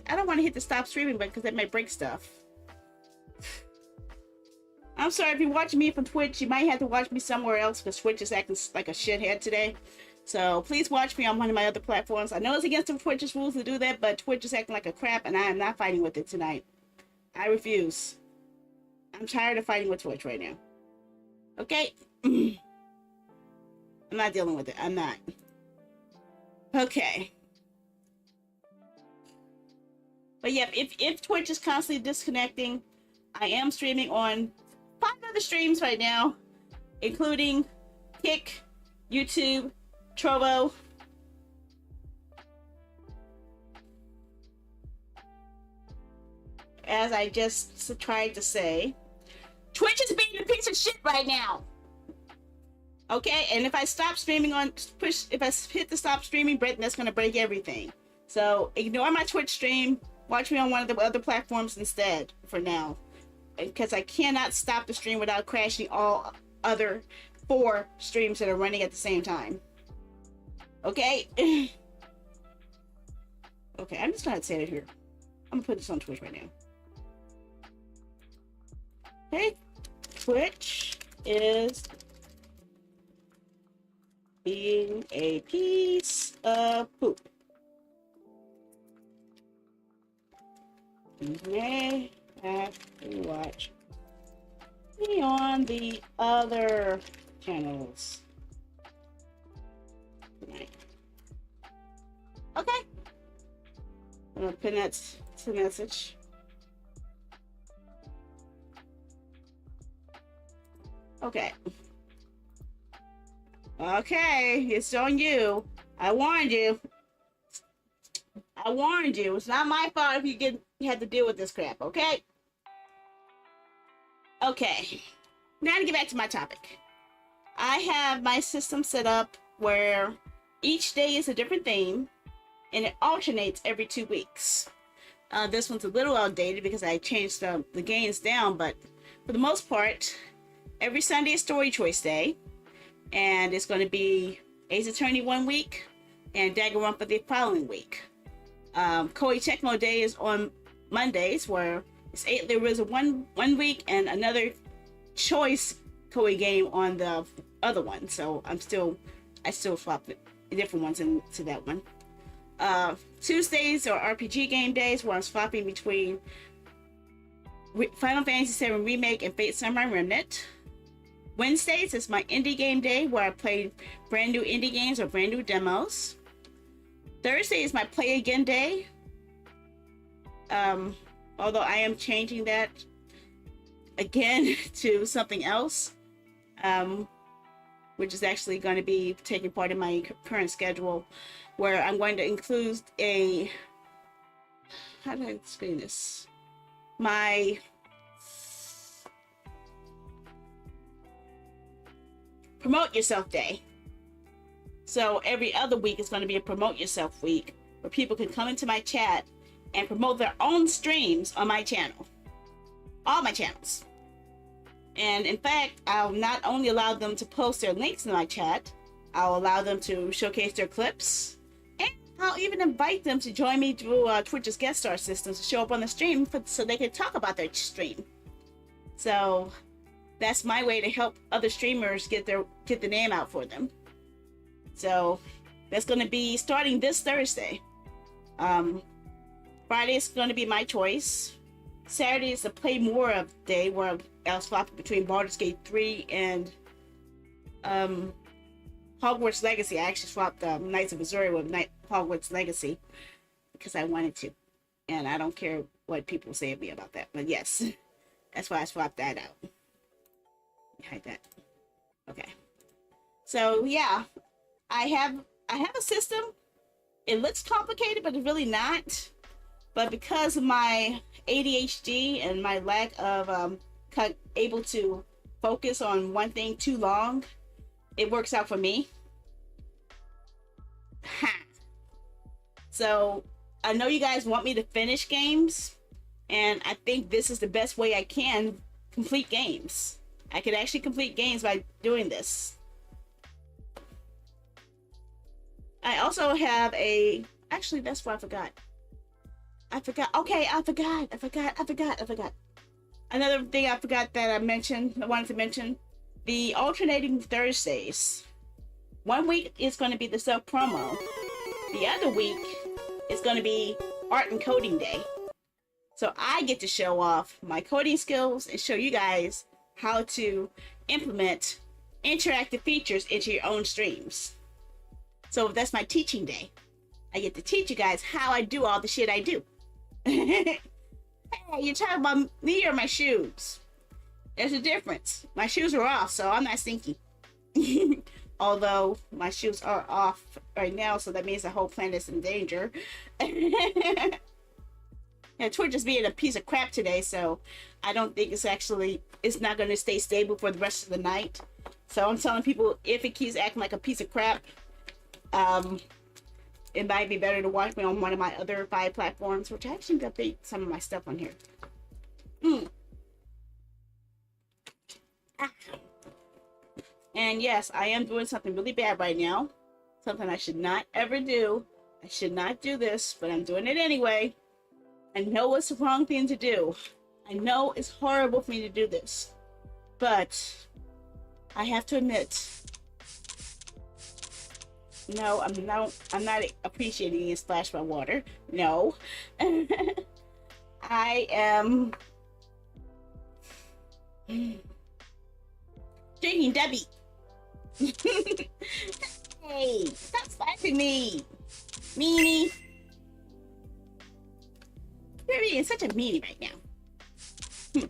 I don't want to hit the stop streaming button because that might break stuff. I'm sorry, if you're watching me from Twitch, you might have to watch me somewhere else because Twitch is acting like a shithead today. So please watch me on one of my other platforms. I know it's against the Twitch's rules to do that, but Twitch is acting like a crap and I am not fighting with it tonight. I refuse. I'm tired of fighting with Twitch right now. Okay? I'm not dealing with it. I'm not. Okay. But yeah, if Twitch is constantly disconnecting, I am streaming on 5 other streams right now, including Kick, YouTube, Trovo, as I just tried to say. Twitch is being a piece of shit right now. Okay, and if I stop streaming if I hit the stop streaming button, that's gonna break everything. So ignore my Twitch stream. Watch me on one of the other platforms instead for now, because I cannot stop the stream without crashing all other 4 streams that are running at the same time. Okay. Okay, I'm just gonna say it here. I'm gonna put this on Twitch right now. Okay, Twitch is being a piece of poop. You may have to watch me on the other channels tonight. Okay. I'm gonna pin that to message. Okay. Okay, it's on you. I warned you. I warned you. It's not my fault if you had to deal with this crap, okay? Okay. Now to get back to my topic. I have my system set up where each day is a different theme, and it alternates every 2 weeks. This one's a little outdated because I changed the games down, but for the most part, every Sunday is Story Choice Day, and it's going to be Ace Attorney 1 week and Danganronpa the following week. Koei Tecmo Day is on Mondays, where there is a one week and another choice Koei game on the other one. So I still swap the different ones into that one. Tuesdays are RPG game days, where I'm swapping between Final Fantasy VII Remake and Fate Samurai Remnant. Wednesdays is my indie game day, where I play brand new indie games or brand new demos. Thursday is my play again day. Although I am changing that again to something else, which is actually going to be taking part in my current schedule, where I'm going to include how do I explain this? My Promote Yourself Day. So every other week is going to be a Promote Yourself week, where people can come into my chat and promote their own streams on my channel. All my channels. And in fact, I'll not only allow them to post their links in my chat, I'll allow them to showcase their clips, and I'll even invite them to join me through Twitch's guest star system to show up on the stream so they can talk about their stream. So that's my way to help other streamers get the name out for them. So that's going to be starting this Thursday. Friday is going to be my choice. Saturday is the Play More of day, where I'll swap between Baldur's Gate 3 and Hogwarts Legacy. I actually swapped Knights of Missouri with Hogwarts Legacy because I wanted to. And I don't care what people say of me about that. But yes, that's why I swapped that out. Hide that. Okay. So yeah, I have a system. It looks complicated, but it's really not. But because of my ADHD and my lack of able to focus on one thing too long, it works out for me. Ha. So I know you guys want me to finish games, and I think this is the best way I can complete games. I could actually complete games by doing this. I also have actually, that's what I forgot. I forgot. Okay, I forgot. Another thing I forgot that I wanted to mention, the alternating Thursdays. One week is going to be the self promo. The other week is going to be art and coding day. So I get to show off my coding skills and show you guys how to implement interactive features into your own streams. So that's my teaching day. I get to teach you guys how I do all the shit I do. Hey, you're talking about me or my shoes? There's a difference. My shoes are off, so I'm not stinky. Although my shoes are off right now, so that means the whole planet's in danger. And Twitch is being a piece of crap today, so I don't think it's not going to stay stable for the rest of the night. So I'm telling people, if it keeps acting like a piece of crap, it might be better to watch me on one of my other 5 platforms, which I actually update some of my stuff on here. And yes, I am doing something really bad right now. Something I should not ever do. I should not do this, but I'm doing it anyway. I know it's the wrong thing to do. I know it's horrible for me to do this. But I have to admit, no, I'm not appreciating being splashed by water. No. I am drinking Debbie. Hey, stop splashing me, meanie. You're being such a meanie right now.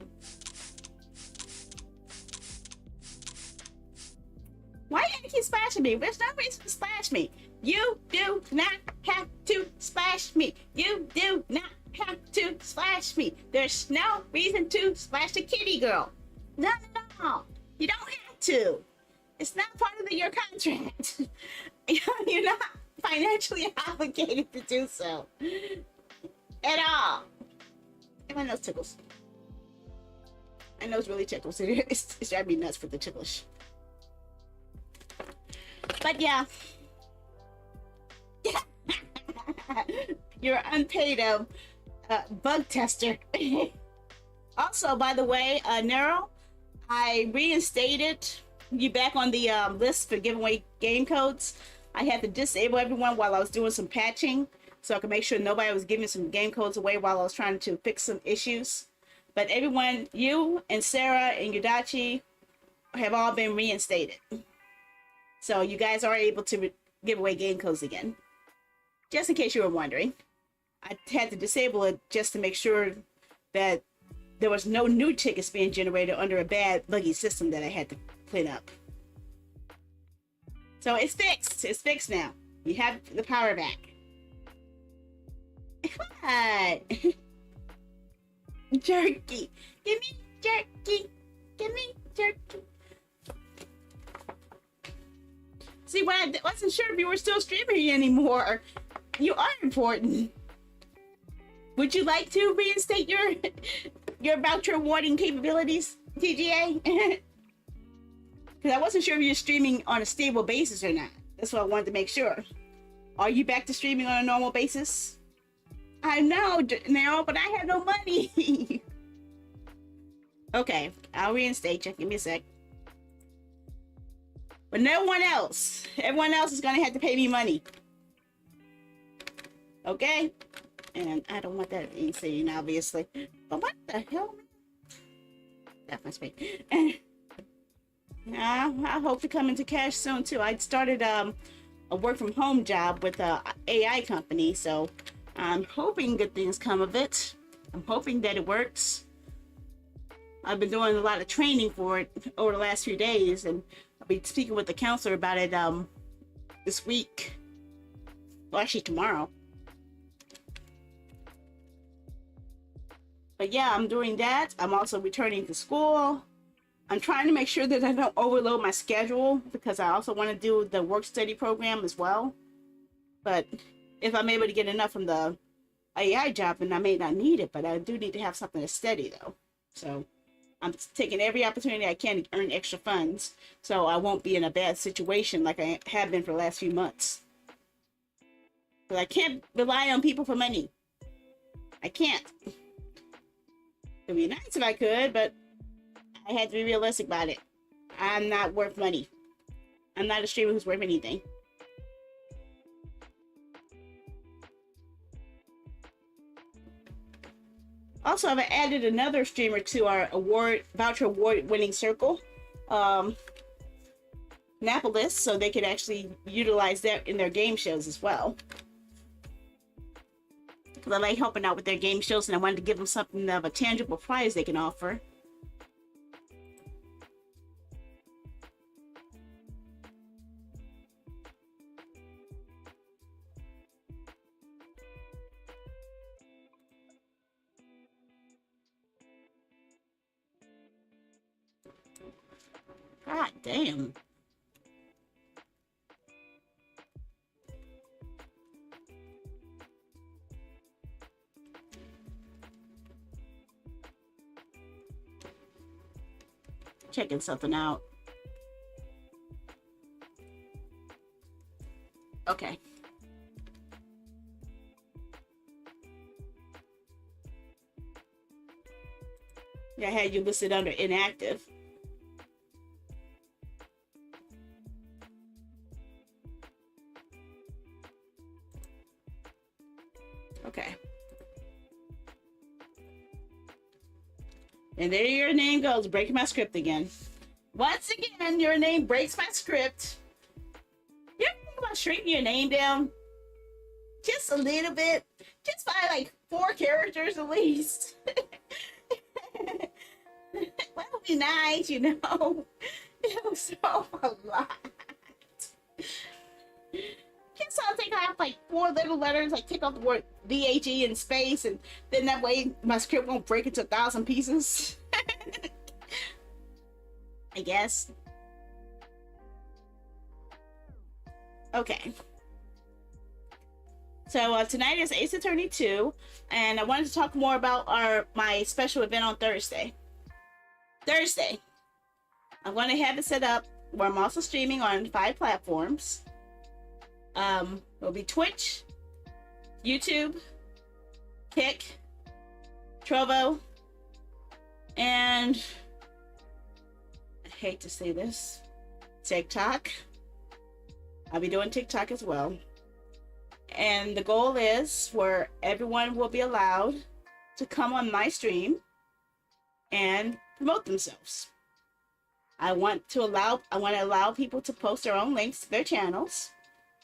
Why do you keep splashing me? There's no reason to splash me. You do not have to splash me. You do not have to splash me. There's no reason to splash the kitty girl. No. You don't have to. It's not part of your contract. You're not financially obligated to do so. At all. And my nose tickles. My nose really tickles. It's driving me nuts for the ticklish. But yeah. You're unpaid bug tester. Also, by the way, Nero, I reinstated you back on the list for giving away game codes. I had to disable everyone while I was doing some patching, so I could make sure nobody was giving some game codes away while I was trying to fix some issues. But everyone, you and Sarah and Yudachi, have all been reinstated. So you guys are able to give away game codes again. Just in case you were wondering. I had to disable it just to make sure that there was no new tickets being generated under a bad buggy system that I had to clean up. So it's fixed. It's fixed now. You have the power back. What? Jerky. Give me jerky. Give me jerky. See, when I wasn't sure if you were still streaming anymore. You are important. Would you like to reinstate your voucher awarding capabilities, TGA? Because I wasn't sure if you're streaming on a stable basis or not. That's what I wanted to make sure. Are you back to streaming on a normal basis? I know, Nero, but I have no money. Okay, I'll reinstate you. Give me a sec. But no one else. Everyone else is going to have to pay me money. Okay? And I don't want that insane, obviously. But what the hell? That must be. I hope to come into cash soon, too. I started a work from home job with a AI company, so I'm hoping good things come of it. I'm hoping that it works. I've been doing a lot of training for it over the last few days, and I'll be speaking with the counselor about it this week. Well, actually tomorrow. But yeah, I'm doing that. I'm also returning to school. I'm trying to make sure that I don't overload my schedule because I also want to do the work study program as well. But if I'm able to get enough from the AI job, then I may not need it, but I do need to have something to study though. So I'm taking every opportunity I can to earn extra funds so I won't be in a bad situation like I have been for the last few months. But I can't rely on people for money. I can't. It'd be nice if I could, but I had to be realistic about it. I'm not worth money. I'm not a streamer who's worth anything. Also, I've added another streamer to our voucher award winning circle, Napolis, so they could actually utilize that in their game shows as well. Because I like helping out with their game shows, and I wanted to give them something of a tangible prize they can offer. God damn. Checking something out. Okay. Yeah, I had you listed under inactive. Okay. And there your name goes, breaking my script again. Once again, your name breaks my script. You ever think about shrinking your name down? Just a little bit. Just by like 4 characters at least. That would be nice, you know. It was so a lot. Just I'll take off like 4 little letters, like take off the word DHE in space, and then that way my script won't break into 1,000 pieces. I guess. Okay. So tonight is Ace Attorney 2, and I wanted to talk more about my special event on Thursday. I'm going to have it set up where I'm also streaming on 5 platforms. It'll be Twitch, YouTube, Kick, Trovo, and I hate to say this, TikTok. I'll be doing TikTok as well. And the goal is where everyone will be allowed to come on my stream and promote themselves. I want to allow people to post their own links to their channels,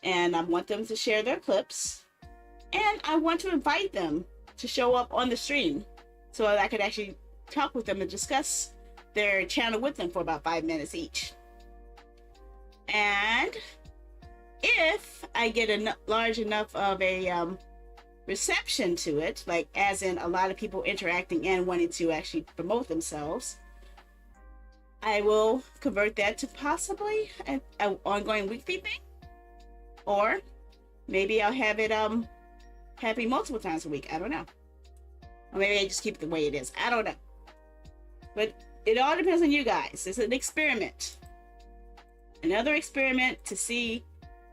and I want them to share their clips, and I want to invite them to show up on the stream so that I could actually talk with them and discuss their channel with them for about 5 minutes each. And if I get a large enough of a reception to it, like as in a lot of people interacting and wanting to actually promote themselves, I will convert that to possibly an ongoing weekly thing, or maybe I'll have it happening multiple times a week. I don't know, or maybe I just keep it the way it is. I don't know, but it all depends on you guys. It's an experiment, another experiment to see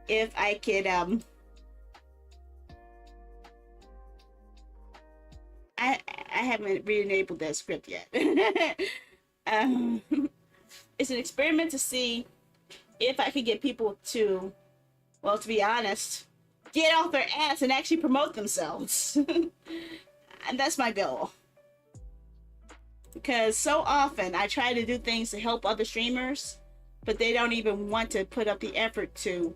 if I could I haven't re-enabled that script yet. It's an experiment to see if I could get people to, well, to be honest, get off their ass and actually promote themselves. And that's my goal. Because so often I try to do things to help other streamers, but they don't even want to put up the effort to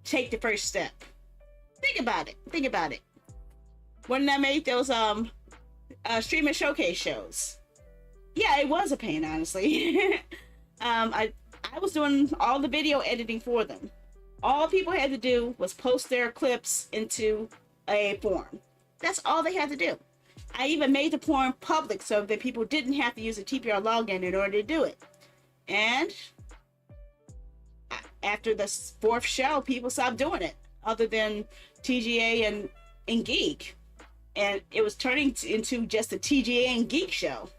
take the first step. Think about it. When I made those streamer showcase shows, yeah, it was a pain, honestly. I was doing all the video editing for them. All people had to do was post their clips into a form. That's all they had to do. I even made the form public so that people didn't have to use a TPR login in order to do it. And after the 4th show, people stopped doing it, other than TGA and Geek. And it was turning into just a TGA and Geek show.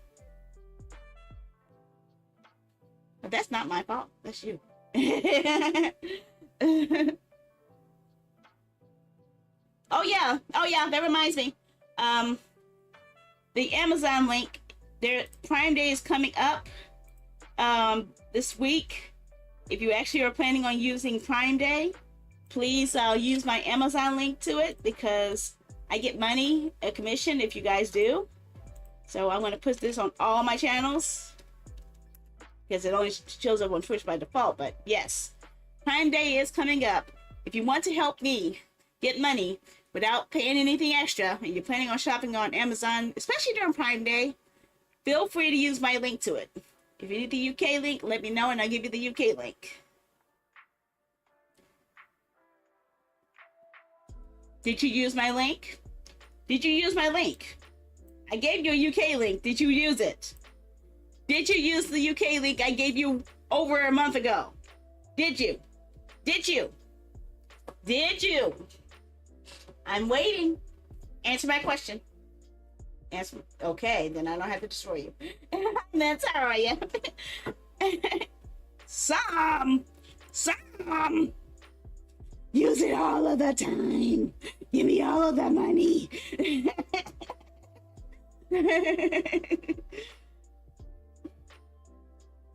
But that's not my fault. That's you. Oh yeah, that reminds me. The Amazon link, their Prime Day is coming up this week. If you actually are planning on using Prime Day, please use my Amazon link to it, because I get money, a commission, if you guys do. So I'm going to put this on all my channels, because it only shows up on Twitch by default. But yes, Prime Day is coming up. If you want to help me get money without paying anything extra, and you're planning on shopping on Amazon, especially during Prime Day, feel free to use my link to it. If you need the UK link, let me know and I'll give you the UK link. Did you use my link? Did you use my link? I gave you a UK link. Did you use it? Did you use the UK link I gave you over a month ago? Did you? Did you? Did you? I'm waiting. Answer my question. Answer. Okay, then I don't have to destroy you. That's all right. Some. Use it all of the time. Give me all of the money.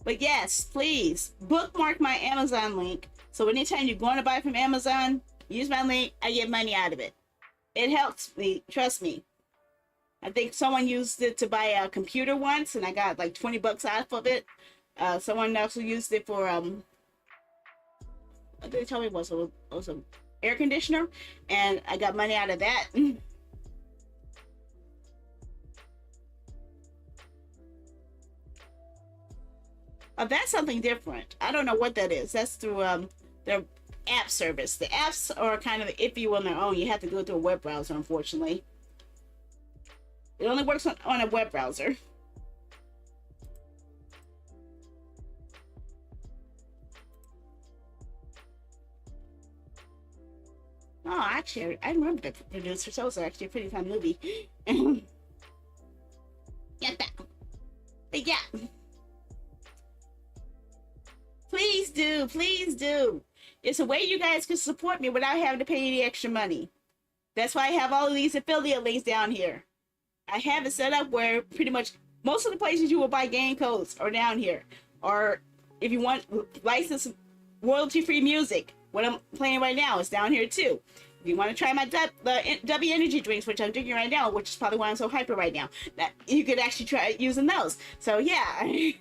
But yes, please bookmark my Amazon link. So anytime you're going to buy from Amazon, use my link. I get money out of it. It helps me. Trust me. I think someone used it to buy a computer once, and I got like 20 bucks out of it. Someone also used it for what did they tell me it was an air conditioner, and I got money out of that. That's something different. I don't know what that is. That's through their app service. The apps are kind of iffy on their own. You have to go through a web browser, unfortunately. It only works on a web browser. Oh, actually, I remember the producer. So it was actually a pretty fun movie. Get that. But yeah. Please do. Please do. It's a way you guys can support me without having to pay any extra money. That's why I have all of these affiliate links down here. I have it set up where pretty much most of the places you will buy game codes are down here. Or if you want licensed royalty-free music, what I'm playing right now is down here too. If you want to try my W energy drinks, which I'm drinking right now, which is probably why I'm so hyper right now, that you could actually try using those. So yeah,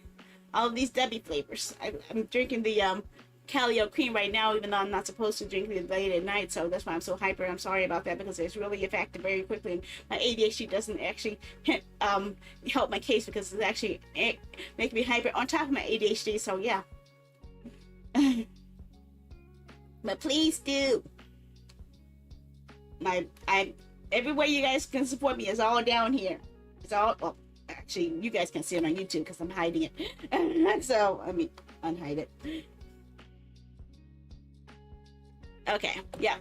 all of these W flavors. I'm drinking the Calio cream right now, even though I'm not supposed to drink it late at night, so that's why I'm so hyper. I'm sorry about that, because it's really effective very quickly, and my ADHD doesn't actually help my case, because it's actually making me hyper on top of my ADHD. So yeah. But please do. Every way you guys can support me is all down here. It's all, well, actually you guys can see it on YouTube because I'm hiding it. So I mean, unhide it. Okay, yeah.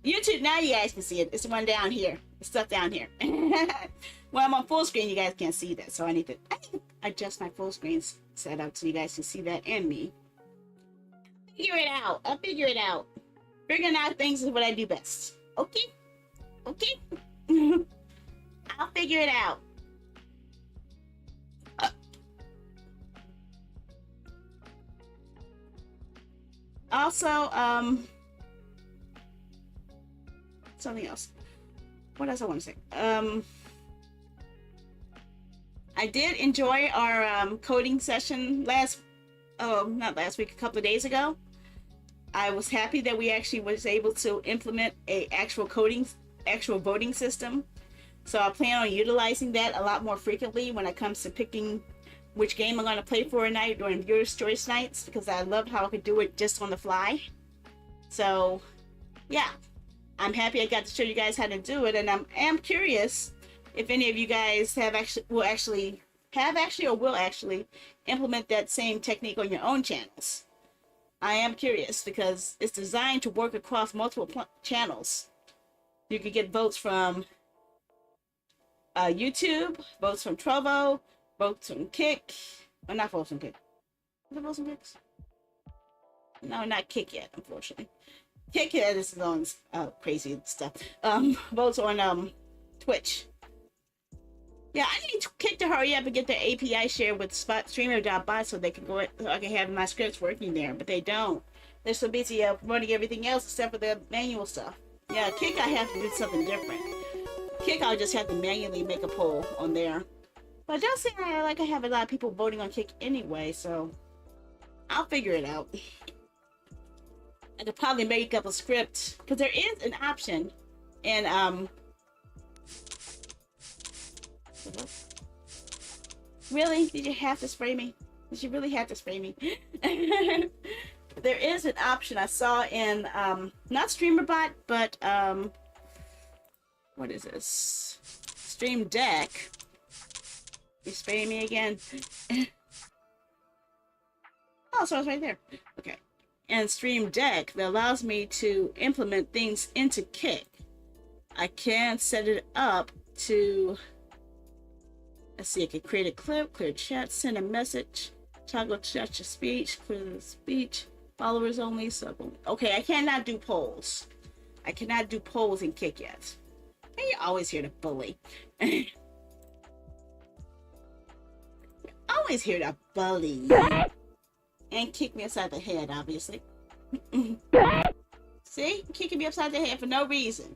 YouTube, now you guys can see it. It's the one down here. It's stuff down here. When I'm on full screen, you guys can't see that. So I need to adjust my full screen setup so you guys can see that and me. Figure it out. I'll figure it out. Figuring out things is what I do best. Okay? Okay? I'll figure it out. Also, something else. What else I want to say? I did enjoy our coding session not last week, a couple of days ago. I was happy that we actually was able to implement a actual voting system. So I plan on utilizing that a lot more frequently when it comes to picking which game I'm going to play for a night during viewers' choice nights, because I love how I could do it just on the fly. So yeah, I'm happy I got to show you guys how to do it, and I am curious if any of you guys will actually implement that same technique on your own channels. I am curious because it's designed to work across multiple channels. You could get votes from YouTube, votes from Trovo, votes from Kick. Well, not votes from Kick. Is it votes from Kicks? No, not Kick yet, unfortunately. Kick has its own crazy stuff. Votes on Twitch. Yeah, I need Kick to hurry up and get their API shared with Streamer.bot so they can go, so I can have my scripts working there, but they don't. They're so busy running everything else except for the manual stuff. Yeah, Kick, I have to do something different. Kick, I'll just have to manually make a poll on there. But it does seem like I have a lot of people voting on Kick anyway, so I'll figure it out. I could probably make up a script, because there is an option in, Really? Did you have to spray me? Did you really have to spray me? There is an option I saw in, not StreamerBot, but, what is this? Stream Deck. You spraying me again? Oh, so it's right there. Okay. And Stream Deck that allows me to implement things into Kick. I can set it up to, let's see, I can create a clip, clear chat, send a message, toggle chat to speech, clear the speech, followers only, sub only. Okay, I cannot do polls. I cannot do polls in Kick yet. And you're always here to bully. Always here to bully. And kick me upside the head, obviously. See? Kicking me upside the head for no reason.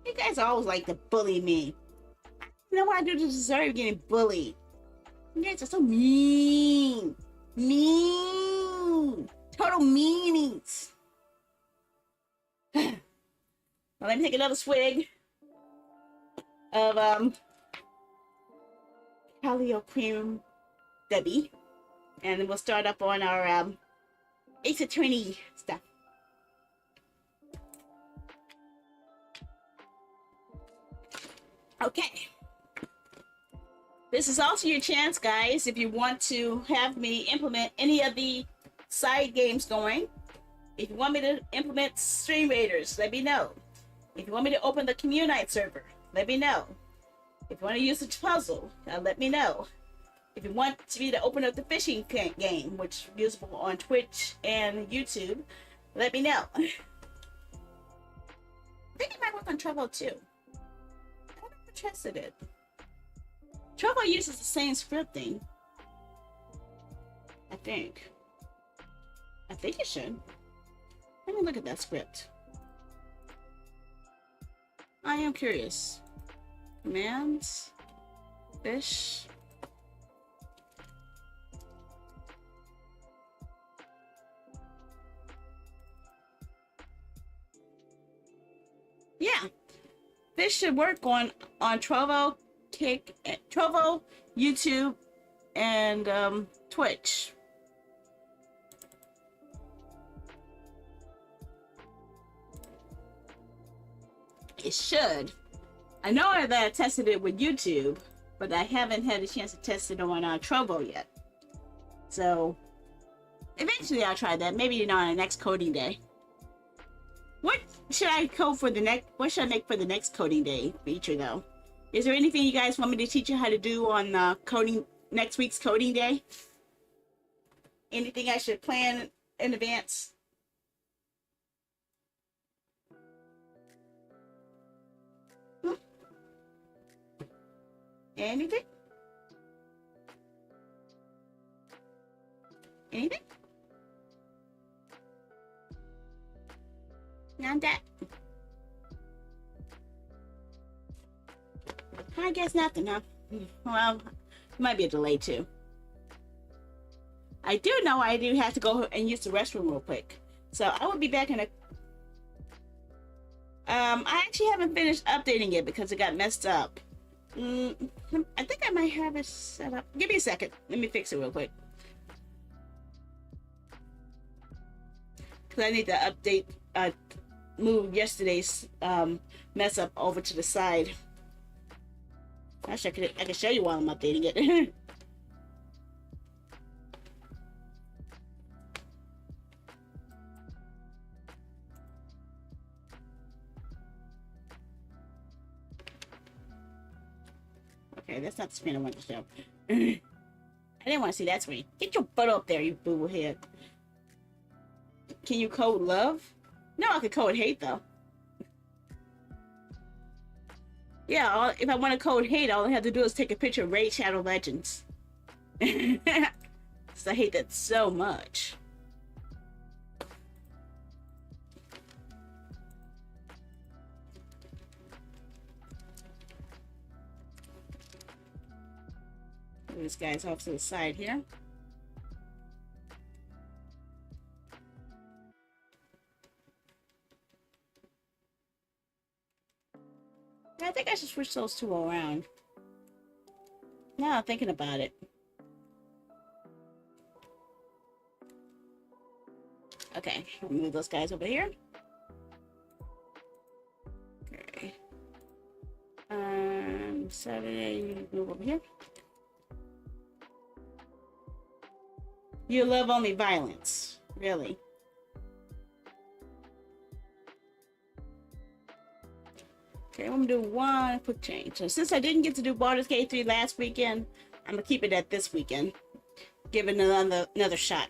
You guys always like to bully me. You know what I do to deserve getting bullied? You guys are so mean. Mean. Total meanies. Well, let me take another swig of Calio Cream Debbie. And then we'll start up on our Ace Attorney stuff. Okay. This is also your chance, guys, if you want to have me implement any of the side games going. If you want me to implement Stream Raiders, let me know. If you want me to open the Communite server, let me know. If you want to use the puzzle, let me know. If you want me to open up the fishing game, which is usable on Twitch and YouTube, let me know. I think it might work on Trovo too. I never tested it. Trovo uses the same scripting. I think it should. Let me look at that script. I am curious. Commands. Fish. Yeah, this should work on Trovo, Kick, Trovo, YouTube, and Twitch. It should. I know that I tested it with YouTube, but I haven't had a chance to test it on Trovo yet. So eventually I'll try that. Maybe on the next coding day. What should I code for the next? What should I make for the next coding day feature, though? Is there anything you guys want me to teach you how to do on coding next week's coding day? Anything I should plan in advance? Anything? Anything? Not that. I guess nothing, huh? Well, it might be a delay too. I do know I do have to go and use the restroom real quick. So I will be back in a... I actually haven't finished updating it because it got messed up. I think I might have it set up. Give me a second. Let me fix it real quick. Because I need to update... move yesterday's mess up over to the side. Actually, I can show you while I'm updating it. Okay, that's not the screen I want to show. I didn't want to see that screen. Get your butt up there, you boo head. Can you code love? No, I could code hate though. Yeah, if I want to code hate, all I have to do is take a picture of Raid Shadow Legends. So I hate that so much. Move this guy's off to the side here. I think I should switch those two around. Now I'm thinking about it. Okay, I'll move those guys over here. Okay. Saturday, you move over here. You love only violence, really. Okay, I'm gonna do one quick change. So since I didn't get to do Baldur's Gate 3 last weekend, I'm gonna keep it at this weekend. Give it another shot.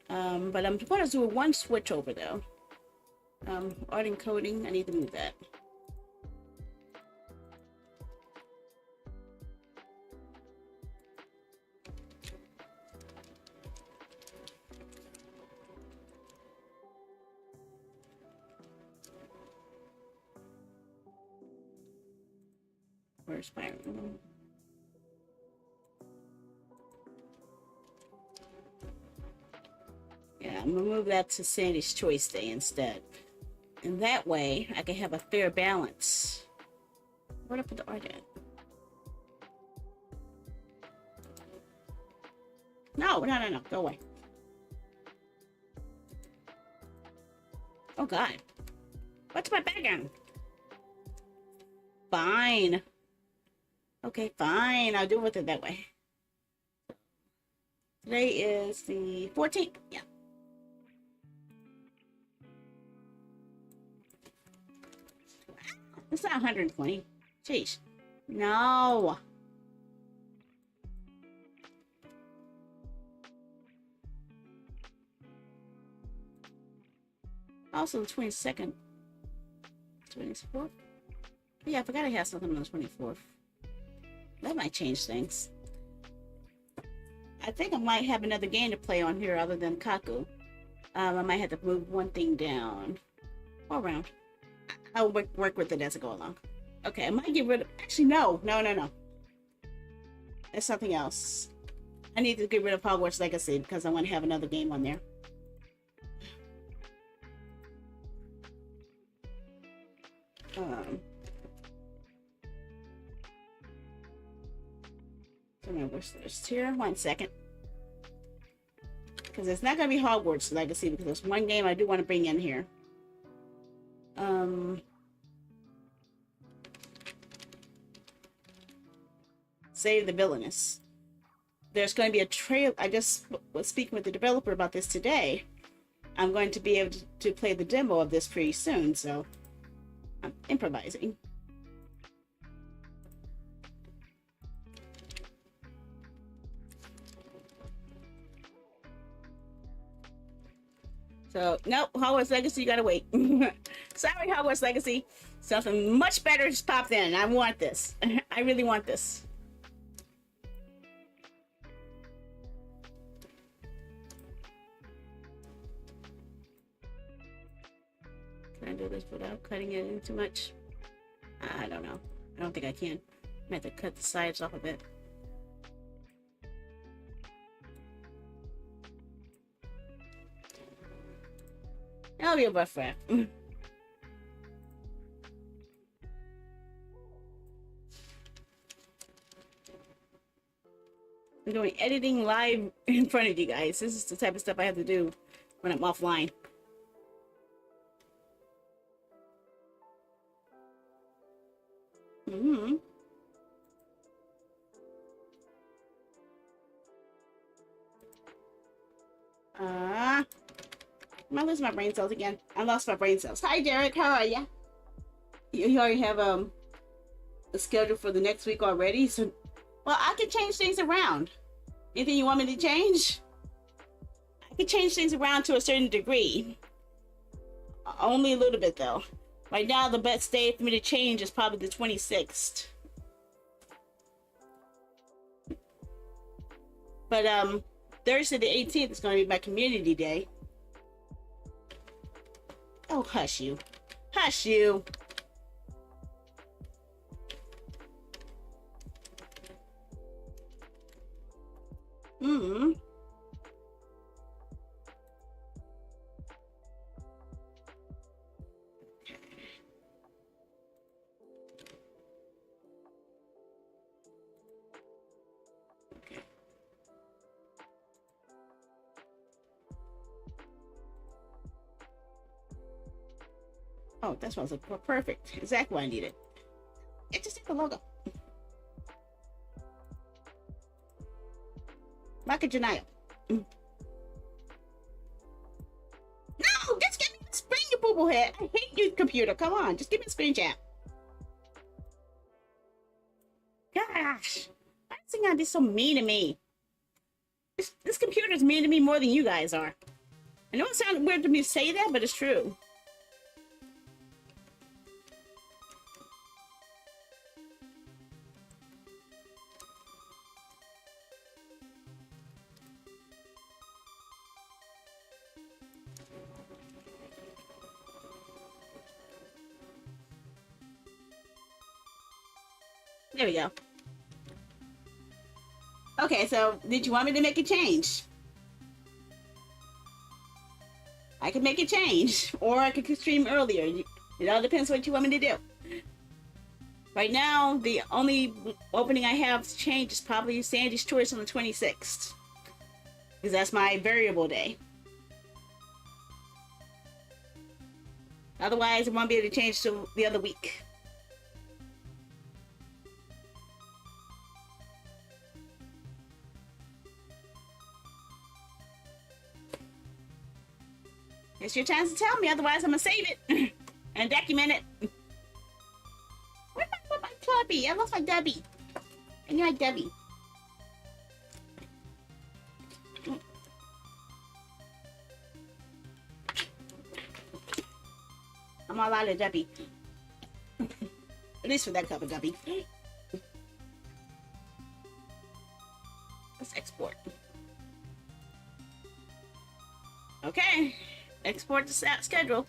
But I'm gonna do one switch over though. Art and coding, I need to move that. Where's my room? Yeah, I'm gonna move that to Sandy's Choice Day instead. And that way, I can have a fair balance. Where'd I put the art at? No, go away. Oh God. What's my background? Fine. Okay, fine. I'll deal with it that way. Today is the 14th. Yeah. It's not 120. Jeez. No. Also the 22nd. 24th. Yeah, I forgot I had something on the 24th. That might change things. I think I might have another game to play on here other than Kaku. I might have to move one thing down or around. I'll work with it as I go along. Okay, I might get rid of... Actually, no. That's something else. I need to get rid of Hogwarts Legacy because I want to have another game on there. So my wish list here. 1 second. Because it's not going to be Hogwarts Legacy because there's one game I do want to bring in here. Save the Villainous. There's going to be a trail. I just was speaking with the developer about this today. I'm going to be able to play the demo of this pretty soon, so I'm improvising. So, nope, Hogwarts Legacy, you gotta wait. Sorry, Hogwarts Legacy. Something much better just popped in. I want this. I really want this. Can I do this without cutting it in too much? I don't know. I don't think I can. I have to cut the sides off a bit. I'll be a rough draft. I'm doing editing live in front of you guys. This is the type of stuff I have to do when I'm offline. Am I losing my brain cells again? I lost my brain cells. Hi, Derek. How are ya? You already have a schedule for the next week already? So, well, I can change things around. Anything you want me to change? I can change things around to a certain degree. Only a little bit, though. Right now, the best day for me to change is probably the 26th. But Thursday the 18th is going to be my community day. Oh, hush you. Hush you. Hmm. Oh, that smells like perfect. Exactly what I needed. It just the logo. Maka Janaya. No, just give me the screen, you boo boo head. I hate you, computer. Come on, just give me a screen chat. Gosh, why is it gonna be so mean to me? This computer's mean to me more than you guys are. I know it sounds weird to me to say that, but it's true. There we go. Okay, so did you want me to make a change? I can make a change, or I could stream earlier. It all depends what you want me to do. Right now, the only opening I have to change is probably Sandy's Choice on the 26th. Because that's my variable day. Otherwise, I won't be able to change till the other week. It's your chance to tell me, otherwise I'm gonna save it and document it. Where's my Debbie? I lost my Debbie. I need my Debbie. I'm all out of Debbie. At least for that cup of Debbie. Let's export. Okay. Export the schedule.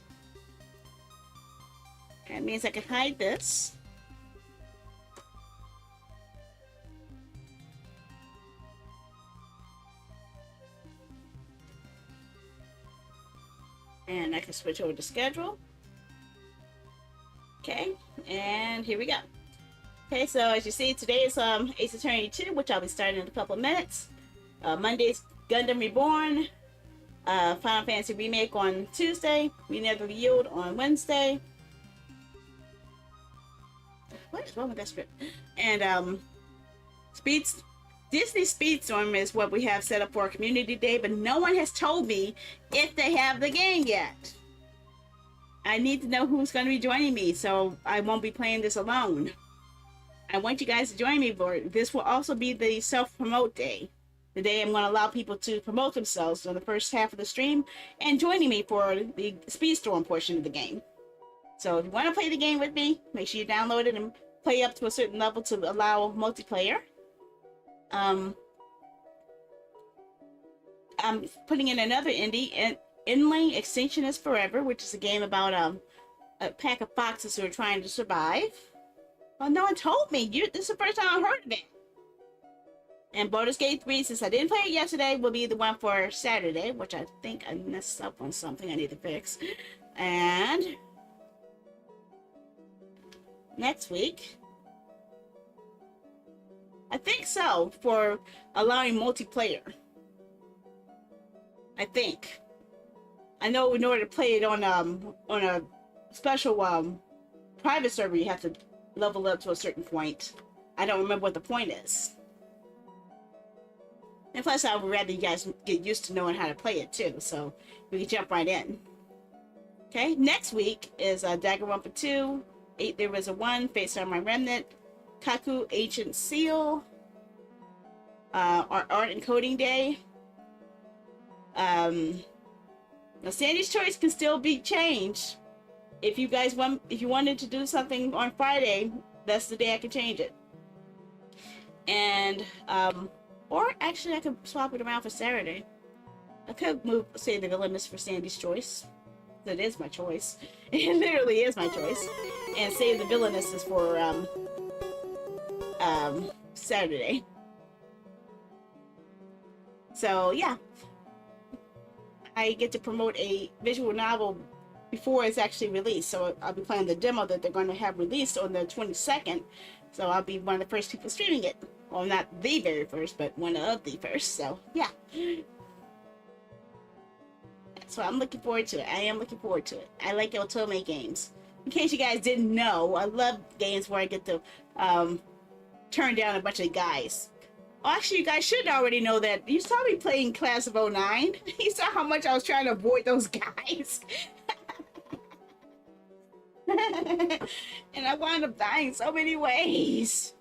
That means I can hide this. And I can switch over to schedule. Okay, and here we go. Okay, so as you see, today is Ace Attorney 2, which I'll be starting in a couple of minutes. Monday's Gundam Reborn. Final Fantasy Remake on Tuesday. We Never Yield on Wednesday. What is wrong with that script? And Disney Speedstorm is what we have set up for our community day, but no one has told me if they have the game yet. I need to know who's going to be joining me, so I won't be playing this alone. I want you guys to join me for it. This will also be the self-promote day. The day I'm going to allow people to promote themselves on the first half of the stream and joining me for the Speedstorm portion of the game. So if you want to play the game with me, make sure you download it and play up to a certain level to allow multiplayer. I'm putting in another indie, and Inling Extinction is Forever, which is a game about a pack of foxes who are trying to survive. Well, no one told me. This is the first time I've heard of it. And Baldur's Gate 3, since I didn't play it yesterday, will be the one for Saturday, which I think I messed up on something I need to fix. And next week, I think so, for allowing multiplayer. I think. I know in order to play it on a special private server, you have to level up to a certain point. I don't remember what the point is. And plus, I would rather you guys get used to knowing how to play it too, so we can jump right in. Okay, next week is Danganronpa 2, 8 There Was a 1, Face on My Remnant, Kaku Ancient Seal, our Art and Coding Day. Now, Sandy's Choice can still be changed, If you guys if you wanted to do something on Friday, that's the day I can change it. And or actually I could swap it around for Saturday. I could move, say, the villainous for Sandy's choice. That is my choice. It literally is my choice. And save the villainous is for Saturday. So yeah, I get to promote a visual novel before it's actually released. So I'll be playing the demo that they're going to have released on the 22nd. So I'll be one of the first people streaming it. Well, not the very first, but one of the first. So yeah. So I'm looking forward to it. I am looking forward to it. I like Otome games. In case you guys didn't know, I love games where I get to turn down a bunch of guys. Well, actually, you guys should already know that. You saw me playing Class of 09. You saw how much I was trying to avoid those guys. And I wound up dying so many ways.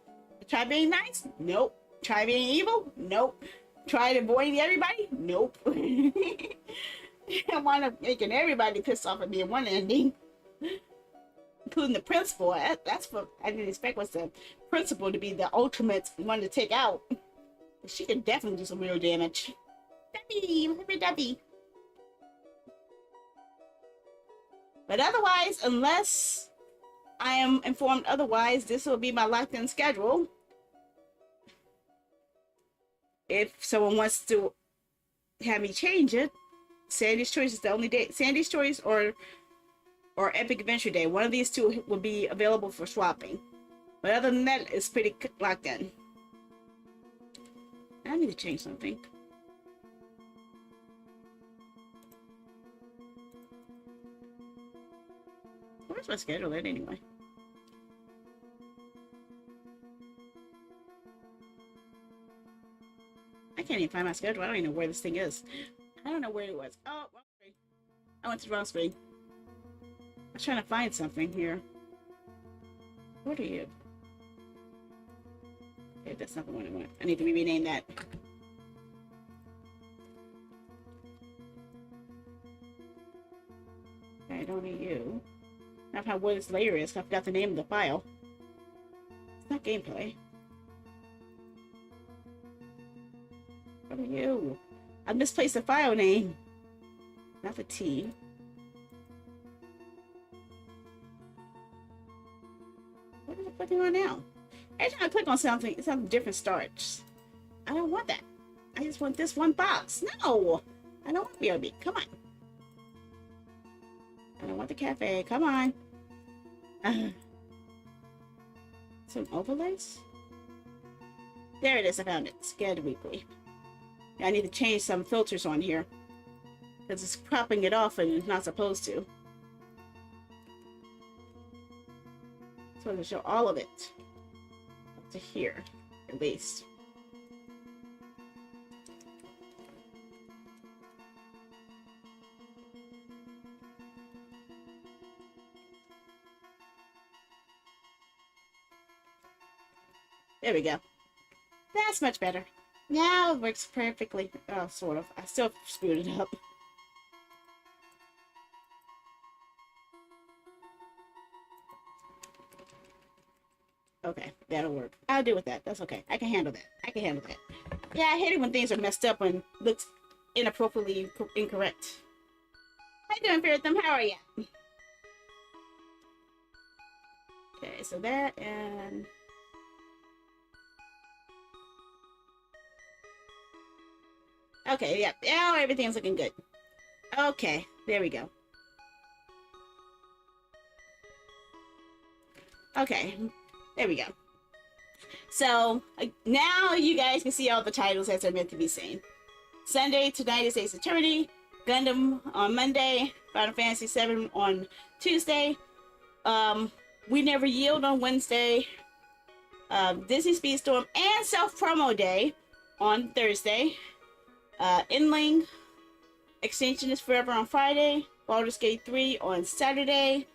Try being nice? Nope. Try being evil? Nope. Try avoiding everybody? Nope. I wound up making everybody pissed off at me in one ending, including the principal. That's what I didn't expect, was the principal to be the ultimate one to take out. She could definitely do some real damage. Debbie. But otherwise, unless I am informed otherwise, this will be my locked-in schedule. If someone wants to have me change it, Sandy's Choice is the only day. Sandy's Choice or Epic Adventure Day. One of these two will be available for swapping. But other than that, it's pretty locked in. I need to change something. Where's my schedule at anyway? I can't even find my schedule. I don't even know where this thing is. I don't know where it was. Oh, wrong screen. I went to the wrong screen. I was trying to find something here. What are you? Okay, that's not the one I want. I need to rename that. I don't need you. I don't know what this layer is. I forgot the name of the file. It's not gameplay. What are you? I misplaced the file name. Not the T. What is it putting on now? Every time I click on something, it's something different starts. I don't want that. I just want this one box. No! I don't want BRB. Come on. I don't want the cafe. Come on. Some overlays? There it is. I found it. Scanned weekly. I need to change some filters on here because it's cropping it off and it's not supposed to. So to show all of it up to here, at least. There we go. That's much better. Now it works perfectly. Oh, sort of. I still screwed it up. Okay, that'll work. I'll deal with that. That's okay. I can handle that. I can handle that. Yeah, I hate it when things are messed up and looks inappropriately incorrect. How you doing, Feartham? How are you? Okay, so that and... Okay, yep. Now everything's looking good. Okay, there we go. Okay, there we go. So, now you guys can see all the titles as they're meant to be seen. Sunday, tonight is Ace Attorney, Gundam on Monday, Final Fantasy VII on Tuesday, We Never Yield on Wednesday, Disney Speedstorm and Self-Promo Day on Thursday, Inling, Extinction is Forever on Friday, Baldur's Gate 3 on Saturday,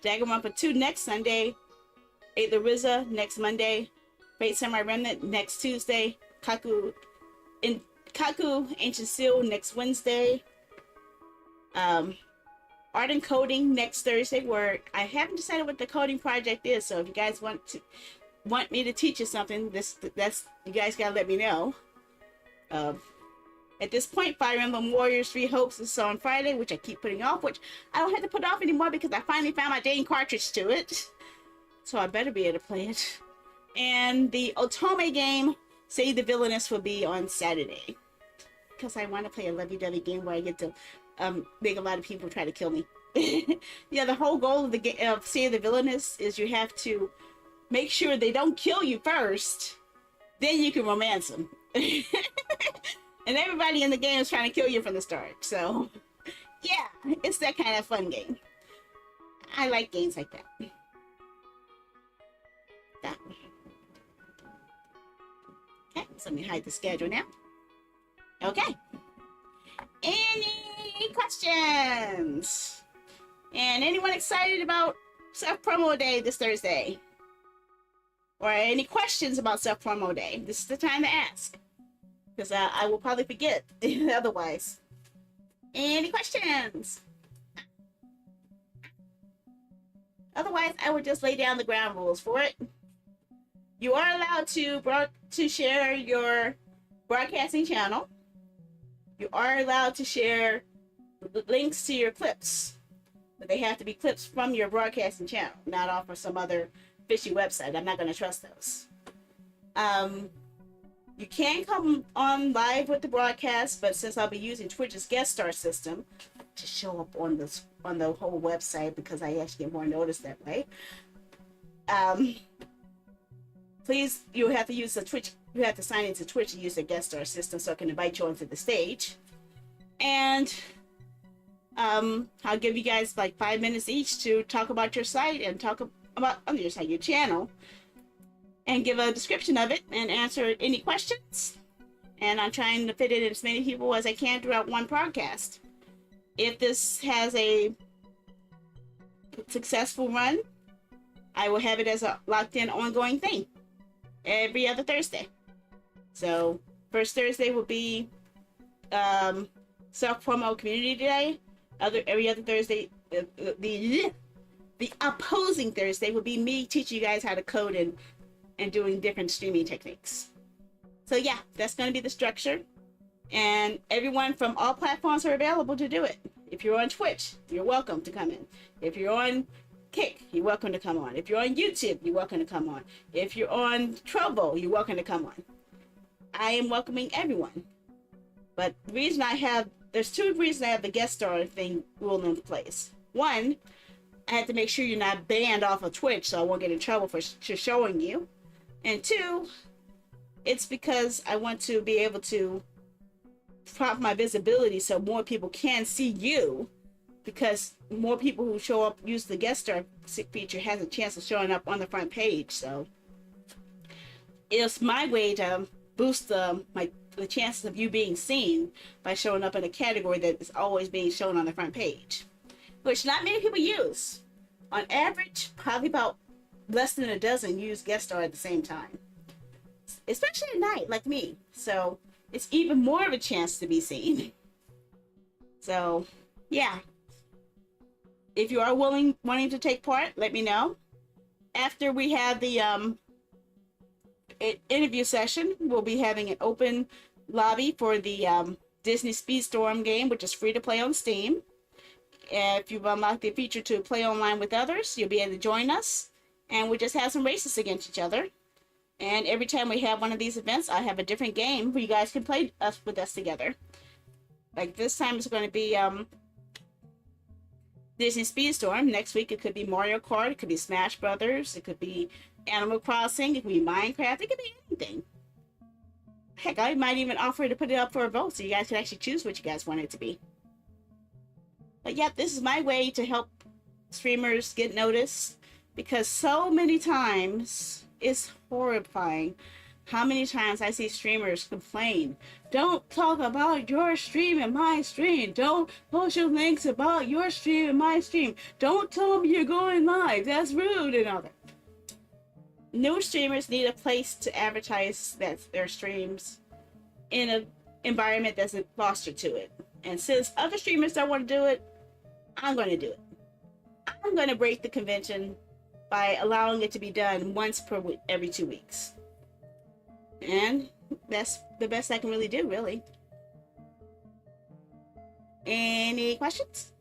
Danganronpa 2 next Sunday, Ate the RZA next Monday, Fate Samurai Remnant next Tuesday, Kaku Ancient Seal next Wednesday, Um, art and coding next Thursday, where I haven't decided what the coding project is. So if you guys want me to teach you something, that's you guys gotta let me know. Um, at this point, Fire Emblem Warriors 3 Hopes is on Friday, which I keep putting off, which I don't have to put off anymore because I finally found my dang cartridge to it. So I better be able to play it. And the Otome game, Save the Villainous, will be on Saturday. Because I want to play a lovey-dovey game where I get to make a lot of people try to kill me. Yeah, the whole goal of the game of Save the Villainous is you have to make sure they don't kill you first, then you can romance them. And everybody in the game is trying to kill you from the start. So, yeah, it's that kind of fun game. I like games like that. Okay, so let me hide the schedule now. Okay. Any questions? And anyone excited about self-promo day this Thursday? Or any questions about self-promo day? This is the time to ask. Because I will probably forget otherwise. Any questions? Otherwise, I will just lay down the ground rules for it. You are allowed to share your broadcasting channel. You are allowed to share the links to your clips. But they have to be clips from your broadcasting channel, not off of some other fishy website. I'm not going to trust those. You can come on live with the broadcast, but since I'll be using Twitch's guest star system to show up on the whole website, because I actually get more notice that way, please, you have to use the Twitch. You have to sign into Twitch and use the guest star system so I can invite you onto the stage. And I'll give you guys like 5 minutes each to talk about your site and talk about your site, your channel, and give a description of it and answer any questions. And I'm trying to fit in as many people as I can throughout one broadcast. If this has a successful run, I will have it as a locked-in ongoing thing every other Thursday. So first Thursday will be self-promo community day. Every other Thursday, the opposing Thursday will be me teaching you guys how to code and doing different streaming techniques. So yeah, that's going to be the structure. And everyone from all platforms are available to do it. If you're on Twitch, you're welcome to come in. If you're on Kick, you're welcome to come on. If you're on YouTube, you're welcome to come on. If you're on Trovo, you're welcome to come on. I am welcoming everyone. But the reason there's two reasons I have the guest star thing rule in place. One, I had to make sure you're not banned off of Twitch so I won't get in trouble for showing you. And two, it's because I want to be able to prop my visibility so more people can see you, because more people who show up use the guest star feature has a chance of showing up on the front page. So it's my way to boost the chances of you being seen by showing up in a category that is always being shown on the front page, which not many people use. On average, probably about less than a dozen use guest star at the same time, especially at night like me. So it's even more of a chance to be seen. So yeah, if you are wanting to take part, let me know. After we have the interview session, we'll be having an open lobby for the Disney Speedstorm game, which is free to play on Steam. If you've unlocked the feature to play online with others, you'll be able to join us, and we'll just have some races against each other. And every time we have one of these events, I have a different game where you guys can play with us together. Like this time it's going to be Disney Speedstorm. Next week it could be Mario Kart, it could be Smash Brothers, it could be Animal Crossing, it could be Minecraft, it could be anything. Heck, I might even offer to put it up for a vote so you guys can actually choose what you guys want it to be. But yeah, this is my way to help streamers get noticed, because so many times it's horrifying how many times I see streamers complain, don't talk about your stream and my stream, don't post your links about your stream and my stream, don't tell me you're going live, that's rude, and all that. New streamers need a place to advertise their streams in an environment that's fostered to it. And since other streamers don't want to do it, I'm going to do it. I'm going to break the convention by allowing it to be done once per week, every 2 weeks. And that's the best I can really do, really. Any questions?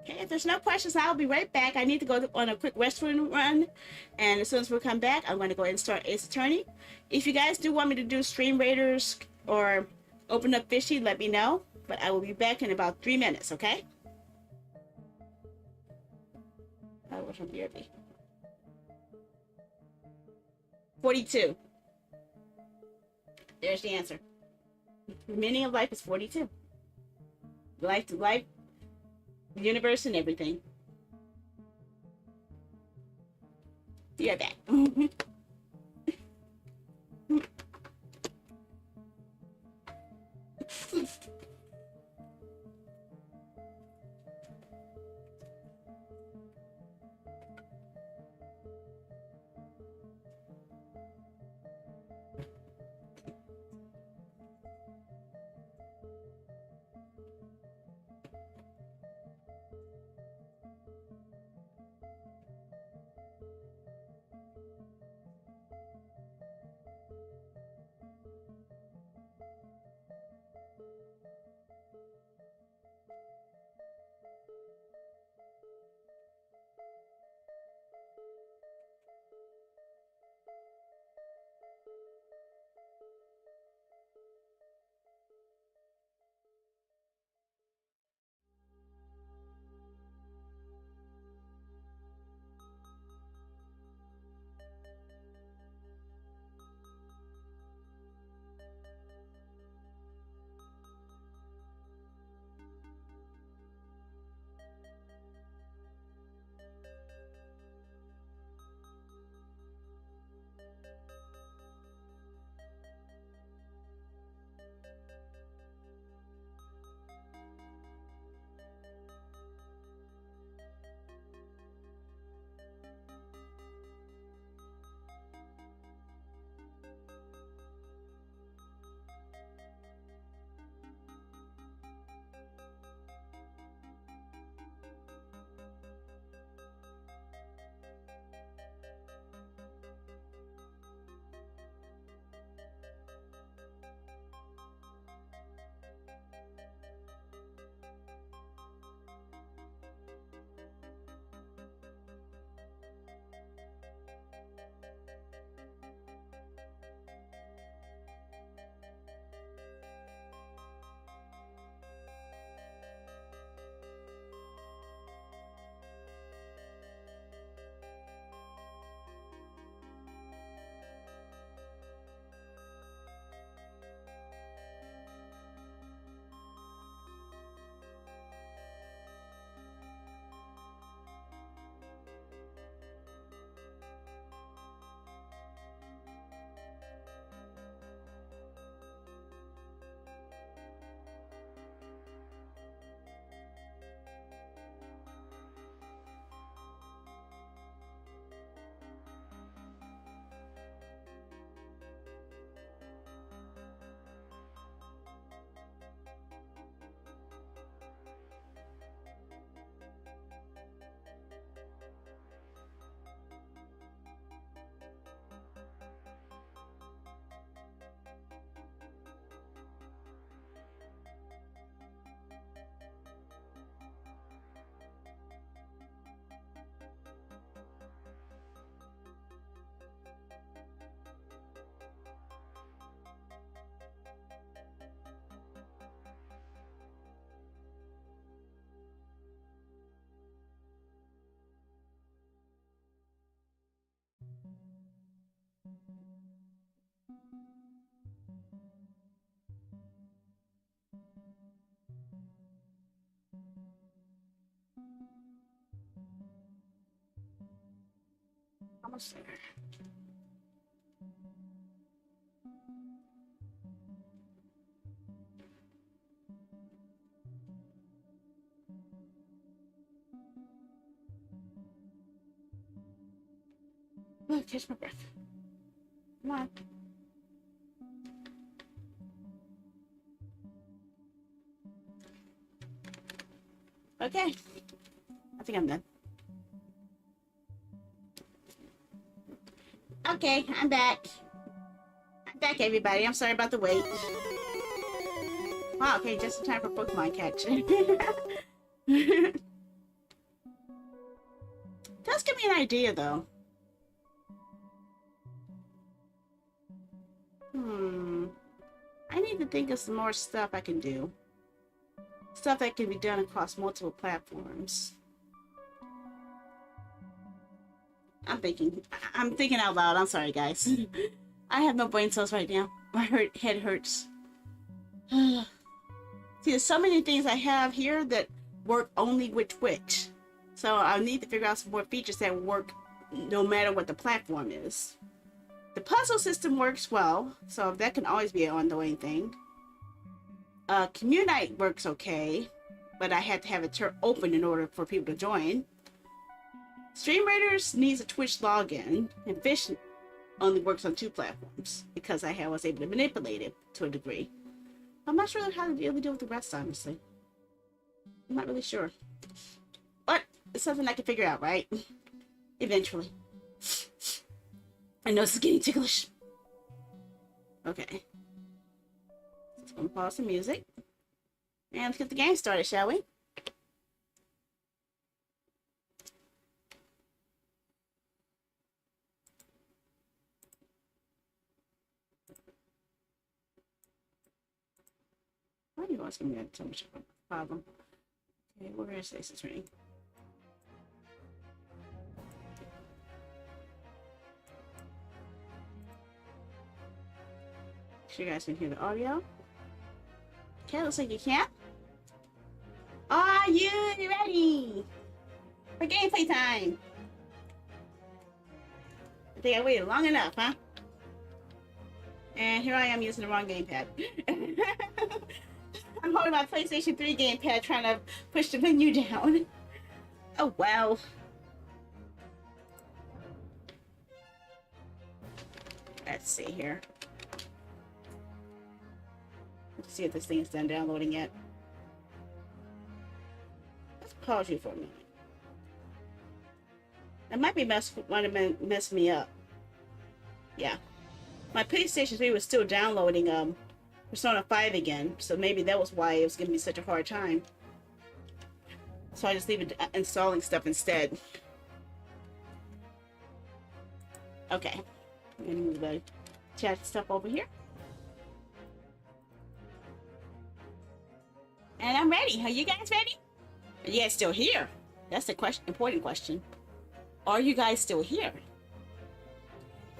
Okay, if there's no questions, I'll be right back. I need to go on a quick restroom run. And as soon as we come back, I'm going to go ahead and start Ace Attorney. If you guys do want me to do Stream Raiders or open up Fishy, let me know. But I will be back in about 3 minutes, okay? Oh, what's from BRB? 42. There's the answer. The meaning of life is 42. Life to life, the universe, and everything. Be right back. Almost there. Oh, catch my breath. Come on. Okay. I think I'm done. Okay, I'm back. I'm back, everybody. I'm sorry about the wait. Wow, okay, just in time for Pokemon catch. Does give me an idea, though. I need to think of some more stuff I can do. Stuff that can be done across multiple platforms. I'm thinking out loud. I'm sorry, guys. I have no brain cells right now. My head hurts. See, there's so many things I have here that work only with Twitch. So I need to figure out some more features that work no matter what the platform is. The puzzle system works well, so that can always be an ongoing thing. Communite works okay, but I had to have it open in order for people to join. Stream Raiders needs a Twitch login, and Fish only works on 2 platforms because I was able to manipulate it to a degree. I'm not sure how to really deal with the rest, honestly. I'm not really sure. But it's something I can figure out, right? Eventually. I know this is getting ticklish. Okay. Let's go pause the music. And let's get the game started, shall we? Why do you always give me so much of a problem? Okay, we're gonna say this ring. Sure you guys can hear the audio. Okay, looks like you can. Are you ready for gameplay time? I think I waited long enough, huh? And here I am using the wrong gamepad. I'm holding my PlayStation 3 gamepad trying to push the menu down. Oh, wow. Let's see here. Let's see if this thing is done downloading yet. Let's pause you for a minute. That might be mess me up. Yeah. My PlayStation 3 was still downloading Persona 5 again, so maybe that was why it was giving me such a hard time. So I just leave it installing stuff instead. Okay. I'm gonna move the chat stuff over here. And I'm ready. Are you guys ready? Are you guys still here? That's the question, important question. Are you guys still here?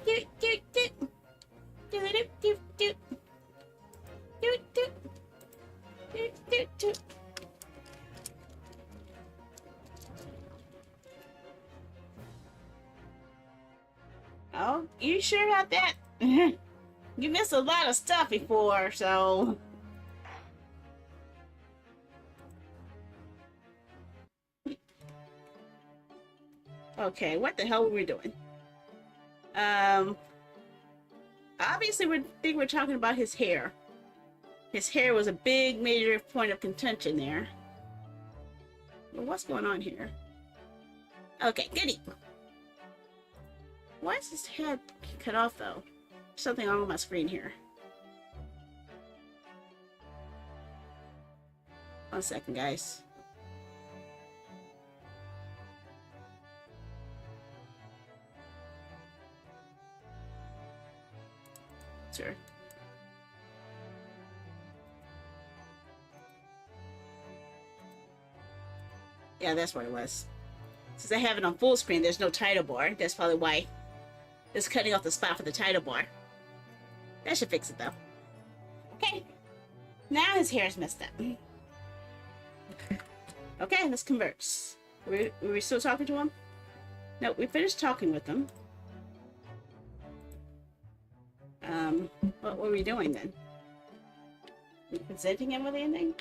Do, do, do. Do, do, do, do. Do, do. Do, do, do. Oh, you sure about that? You missed a lot of stuff before, so... Okay, what the hell were we doing? Obviously we're talking about his hair. His hair was a big major point of contention there. Well, what's going on here? Okay, goody. Why is his head cut off though? Something on my screen here. 1 second, guys. Sure. Yeah, that's what it was. Since I have it on full screen, there's no title bar. That's probably why it's cutting off the spot for the title bar. That should fix it though. Okay. Now his hair is messed up. Okay, let's converse. Were we still talking to him? No, we finished talking with him. What were we doing then? Were we presenting him with anything?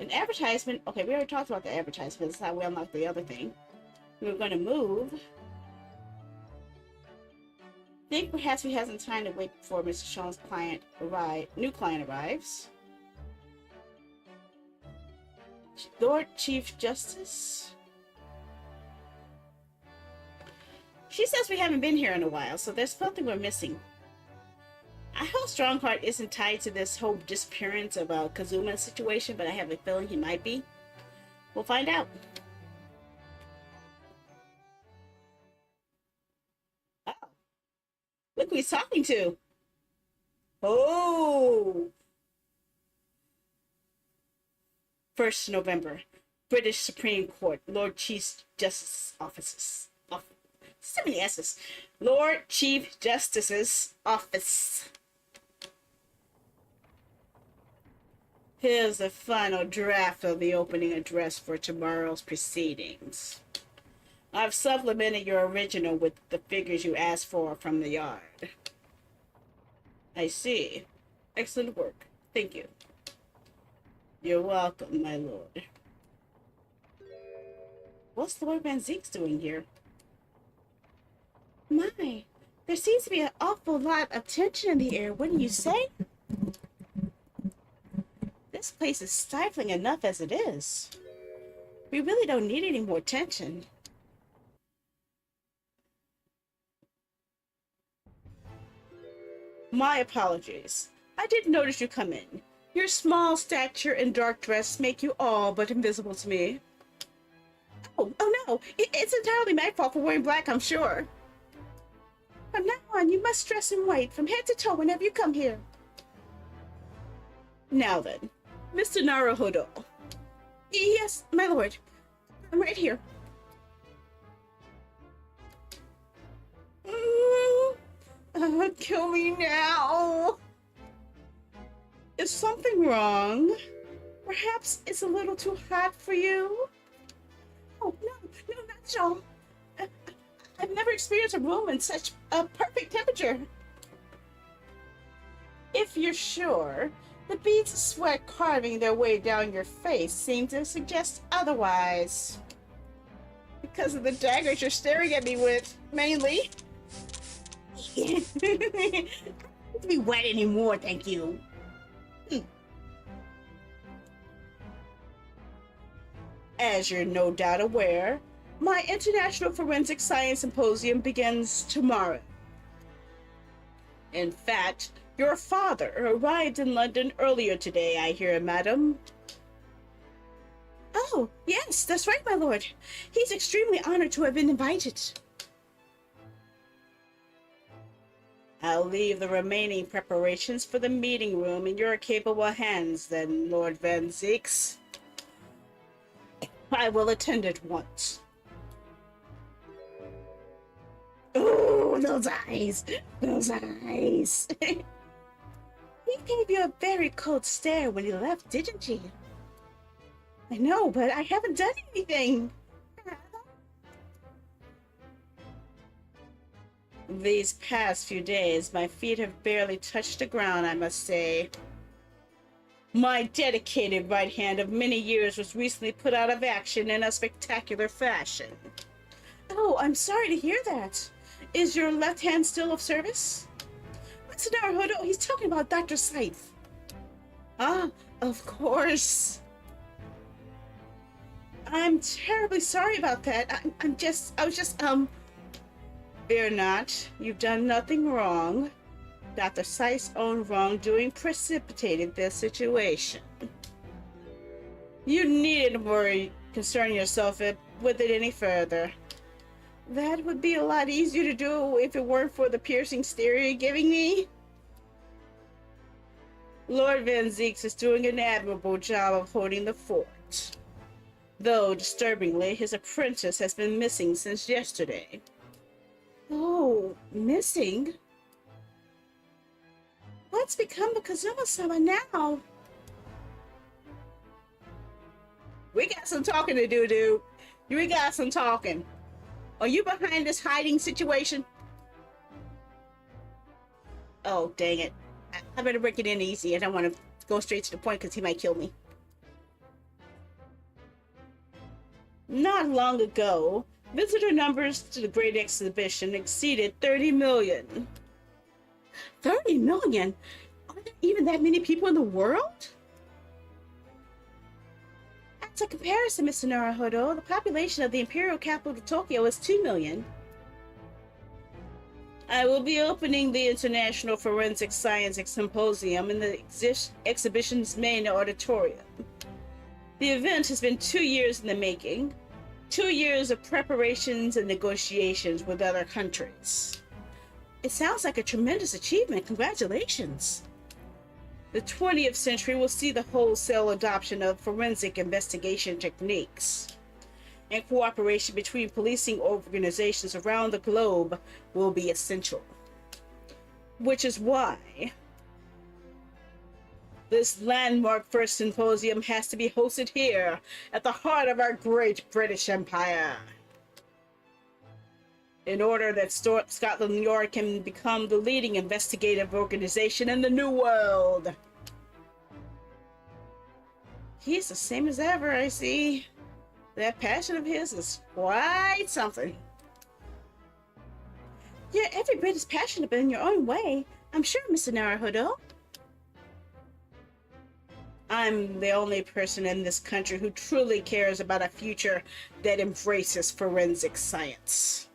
An advertisement. Okay, we already talked about the advertisement. That's how we unlocked the other thing. We were going to move. I think perhaps we have some time to wait before Mr. Sean's new client arrives. Lord Chief Justice? She says we haven't been here in a while, so there's something we're missing. I hope Strongheart isn't tied to this whole disappearance of Kazuma situation, but I have a feeling he might be. We'll find out. Oh, look who he's talking to. Oh! 1st November, British Supreme Court, Lord Chief Justice Offices. So many S's. Lord Chief Justice's Office. Here's the final draft of the opening address for tomorrow's proceedings. I've supplemented your original with the figures you asked for from the yard. I see. Excellent work. Thank you. You're welcome, my lord. What's Lord Van Zeeks doing here? My, there seems to be an awful lot of tension in the air, wouldn't you say? This place is stifling enough as it is. We really don't need any more tension. My apologies. I didn't notice you come in. Your small stature and dark dress make you all but invisible to me. Oh no, it's entirely my fault for wearing black, I'm sure. From now on, you must dress in white from head to toe whenever you come here. Now then, Mr. Naruhodo. Yes, my lord. I'm right here. Kill me now. Is something wrong? Perhaps it's a little too hot for you? Oh, no, not at all. I've never experienced a room in such a perfect temperature. If you're sure, the beads of sweat carving their way down your face seem to suggest otherwise. Because of the daggers you're staring at me with, mainly. I don't be wet anymore, thank you. As you're no doubt aware, my International Forensic Science Symposium begins tomorrow. In fact, your father arrived in London earlier today, I hear, madam. Oh, yes, that's right, my lord. He's extremely honored to have been invited. I'll leave the remaining preparations for the meeting room in your capable hands, then, Lord Van Zeeks. I will attend at once. Oh, those eyes! Those eyes! He gave you a very cold stare when he left, didn't he? I know, but I haven't done anything. These past few days, my feet have barely touched the ground, I must say. My dedicated right hand of many years was recently put out of action in a spectacular fashion. Oh, I'm sorry to hear that. Is your left hand still of service? What's the matter, Hodo? He's talking about Dr. Scythe. Ah, of course. I'm terribly sorry about that. I was just, Fear not. You've done nothing wrong. Dr. Scythe's own wrongdoing precipitated this situation. You needn't worry, concern yourself with it any further. That would be a lot easier to do if it weren't for the piercing stare you're giving me. Lord Van Zeeks is doing an admirable job of holding the fort. Though, disturbingly, his apprentice has been missing since yesterday. Oh, missing? What's become of Kazuma-sama now? We got some talking to do, dude. We got some talking. Are you behind this hiding situation? Oh, dang it. I better break it in easy. I don't want to go straight to the point because he might kill me. Not long ago, visitor numbers to the Great Exhibition exceeded 30 million. 30 million? Are there even that many people in the world? That's a comparison, Mr. Naruhodo, the population of the imperial capital of Tokyo is 2 million. I will be opening the International Forensic Science Symposium in the exhibition's main auditorium. The event has been 2 years in the making, 2 years of preparations and negotiations with other countries. It sounds like a tremendous achievement. Congratulations. The 20th century will see the wholesale adoption of forensic investigation techniques, and cooperation between policing organizations around the globe will be essential. Which is why this landmark first symposium has to be hosted here at the heart of our great British Empire, in order that Scotland Yard can become the leading investigative organization in the New World. He's the same as ever, I see. That passion of his is quite something. You're every bit as passionate in your own way, I'm sure, Mr. Naruhodo. I'm the only person in this country who truly cares about a future that embraces forensic science.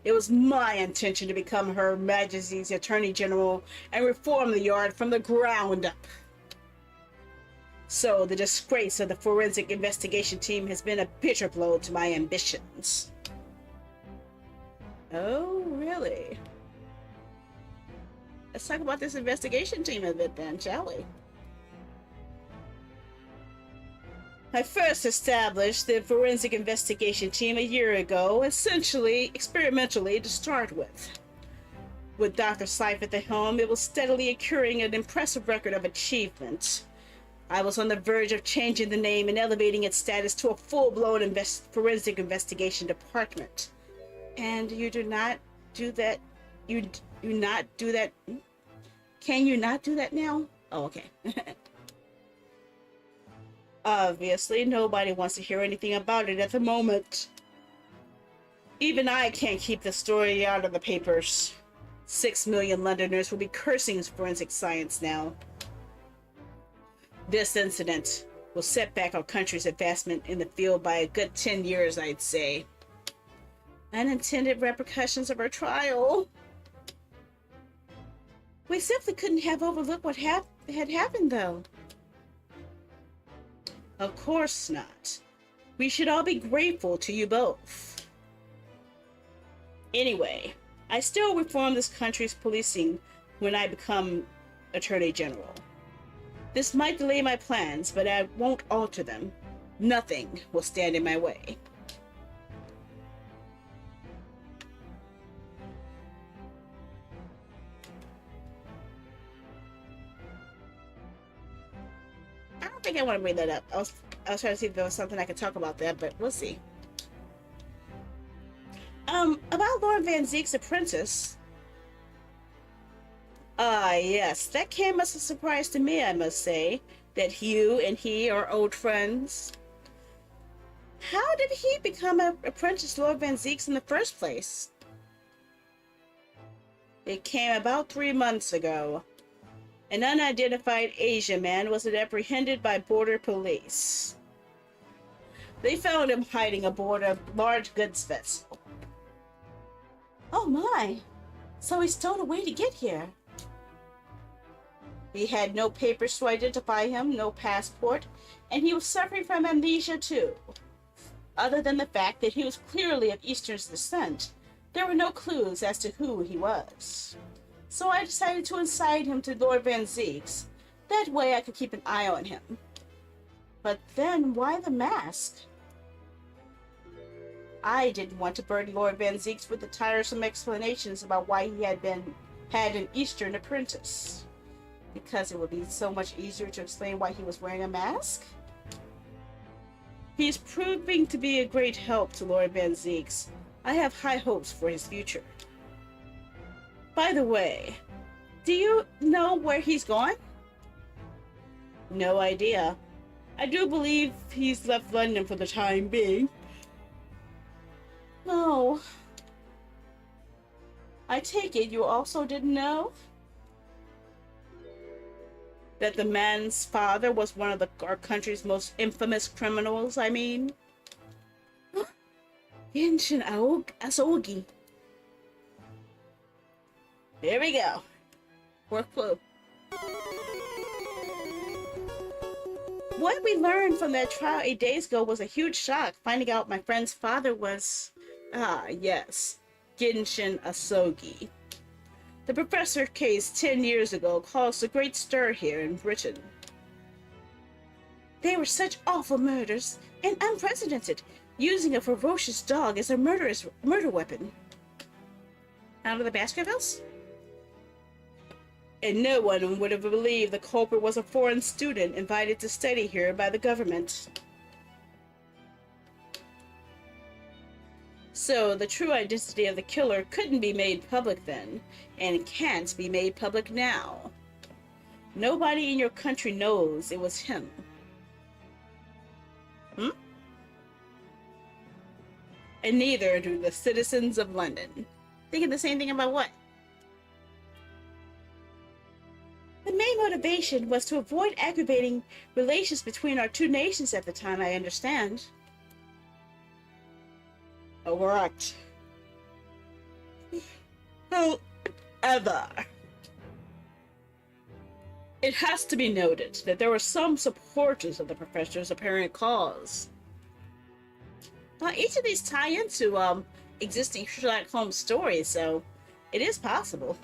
It was my intention to become Her Majesty's Attorney General and reform the Yard from the ground up. So the disgrace of the forensic investigation team has been a bitter blow to my ambitions. Oh, really? Let's talk about this investigation team a bit then, shall we? I first established the forensic investigation team a year ago, essentially experimentally to start with. With Dr. Seif at the helm, it was steadily accruing an impressive record of achievement. I was on the verge of changing the name and elevating its status to a full-blown forensic investigation department. And you do not do that. You do not do that. Can you not do that now? Oh, okay. Obviously, nobody wants to hear anything about it at the moment. Even I can't keep the story out of the papers. 6 million Londoners will be cursing forensic science now. This incident will set back our country's advancement in the field by a good 10 years, I'd say. Unintended repercussions of our trial. We simply couldn't have overlooked what had happened, though. Of course not. We should all be grateful to you both. Anyway, I still reform this country's policing when I become Attorney General. This might delay my plans, but I won't alter them. Nothing will stand in my way. I don't think I want to bring that up. I was trying to see if there was something I could talk about that, but we'll see. About Lord Van Zeek's apprentice. Yes, that came as a surprise to me, I must say, that you and he are old friends. How did he become an apprentice to Lord Van Zeek's in the first place? It came about 3 months ago. An unidentified Asian man was apprehended by border police. They found him hiding aboard a large goods vessel. Oh my! So he stowed away to get here. He had no papers to identify him, no passport, and he was suffering from amnesia too. Other than the fact that he was clearly of Eastern descent, there were no clues as to who he was. So I decided to incite him to Lord Van Zeek's. That way I could keep an eye on him. But then, why the mask? I didn't want to burden Lord Van Zeek's with the tiresome explanations about why he had an Eastern apprentice. Because it would be so much easier to explain why he was wearing a mask? He's proving to be a great help to Lord Van Zeek's. I have high hopes for his future. By the way, do you know where he's gone? No idea. I do believe he's left London for the time being. No. I take it you also didn't know? That the man's father was one of our country's most infamous criminals, I mean. Genshin Asogi. Here we go. Workflow. What we learned from that trial 8 days ago was a huge shock, finding out my friend's father was, yes, Genshin Asogi. The professor case 10 years ago caused a great stir here in Britain. They were such awful murders and unprecedented, using a ferocious dog as a murder weapon. Out of the Baskervilles? And no one would have believed the culprit was a foreign student invited to study here by the government. So, the true identity of the killer couldn't be made public then, and can't be made public now. Nobody in your country knows it was him. And neither do the citizens of London. Thinking the same thing about what? The main motivation was to avoid aggravating relations between our two nations at the time, I understand. Correct. However, it has to be noted that there were some supporters of the professor's apparent cause. Now, each of these tie into existing Sherlock Holmes stories, so it is possible.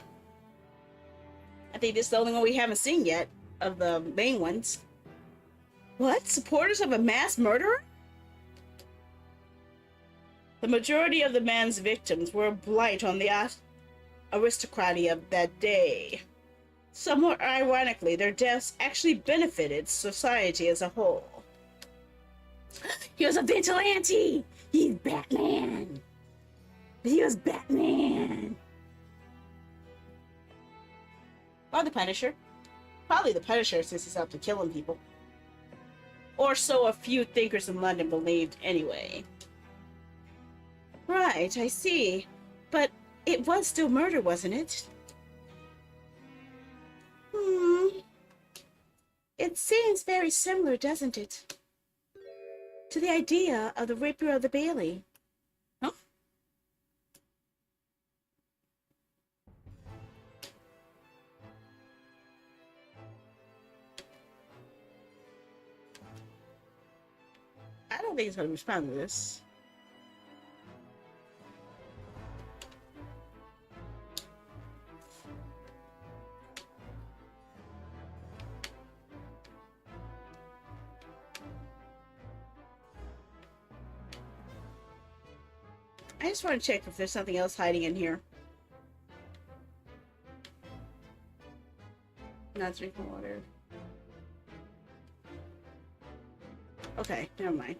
I think this is the only one we haven't seen yet of the main ones. What? Supporters of a mass murderer? The majority of the man's victims were a blight on the aristocracy of that day. Somewhat ironically, their deaths actually benefited society as a whole. He was a vigilante! He's Batman! He was Batman! Or the Punisher. Probably the Punisher, since he's out to killing people. Or so a few thinkers in London believed anyway. Right, I see. But it was still murder, wasn't it? It seems very similar, doesn't it? To the idea of the Rapier of the Bailey. Huh? I don't think it's going to respond to this. I just want to check if there's something else hiding in here. Not drinking water. Okay, never mind.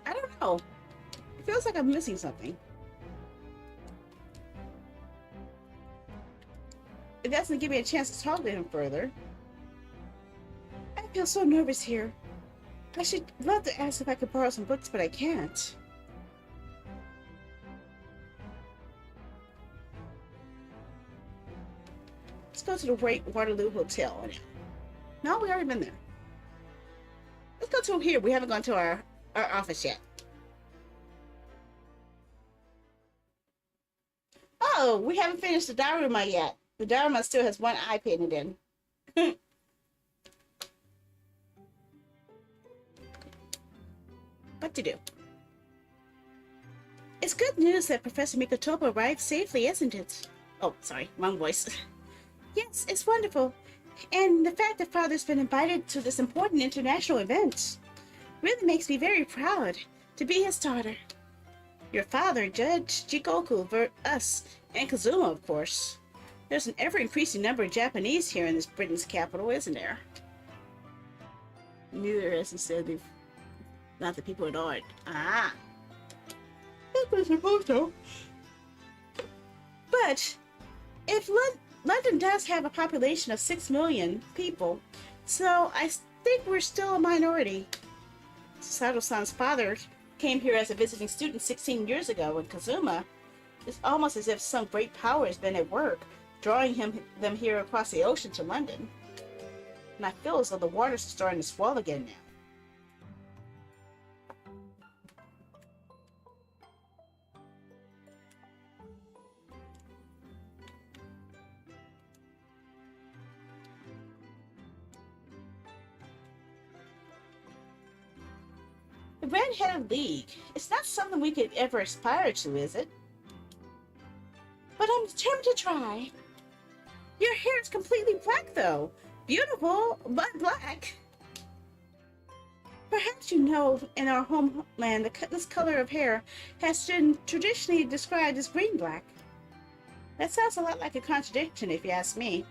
I don't know. It feels like I'm missing something. It doesn't give me a chance to talk to him further. I feel so nervous here. I should love to ask if I could borrow some books, but I can't. Let's go to the Great Waterloo Hotel. No, we already been there. Let's go to here. We haven't gone to our office yet. Oh, we haven't finished the diorama yet. The diorama still has one eye painted in. What to do? It's good news that Professor Mikotopa arrived safely, isn't it? Oh, sorry, wrong voice. Yes, it's wonderful. And the fact that Father's been invited to this important international event really makes me very proud to be his daughter. Your father, Judge Jikoku, us, and Kazuma, of course. There's an ever-increasing number of Japanese here in this Britain's capital, isn't there? Neither, as he said, they've not the people at all. Ah. I suppose so. But if London does have a population of 6 million people, so I think we're still a minority. Sato-san's father came here as a visiting student 16 years ago in Kazuma. It's almost as if some great power has been at work, drawing them here across the ocean to London. And I feel as though the waters are starting to swell again now. The Red-Headed League. It's not something we could ever aspire to, is it? But I'm determined to try. Your hair is completely black, though. Beautiful, but black. Perhaps you know, in our homeland, this color of hair has been traditionally described as green-black. That sounds a lot like a contradiction, if you ask me.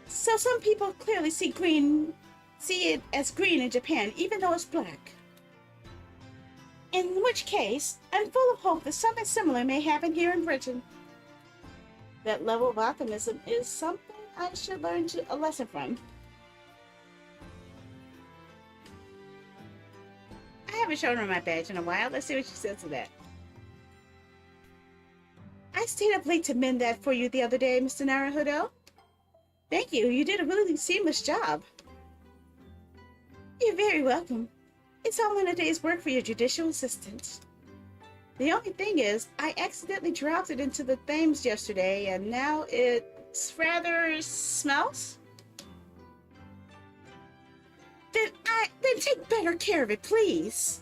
So some people clearly see it as green in Japan, even though it's black. In which case, I'm full of hope that something similar may happen here in Britain. That level of optimism is something I should learn a lesson from. I haven't shown her my badge in a while. Let's see what she says to that. I stayed up late to mend that for you the other day, Mr. Naruhodo. Thank you. You did a really seamless job. You're very welcome. It's all in a day's work for your judicial assistant. The only thing is, I accidentally dropped it into the Thames yesterday, and now it's rather smells. Then take better care of it, please.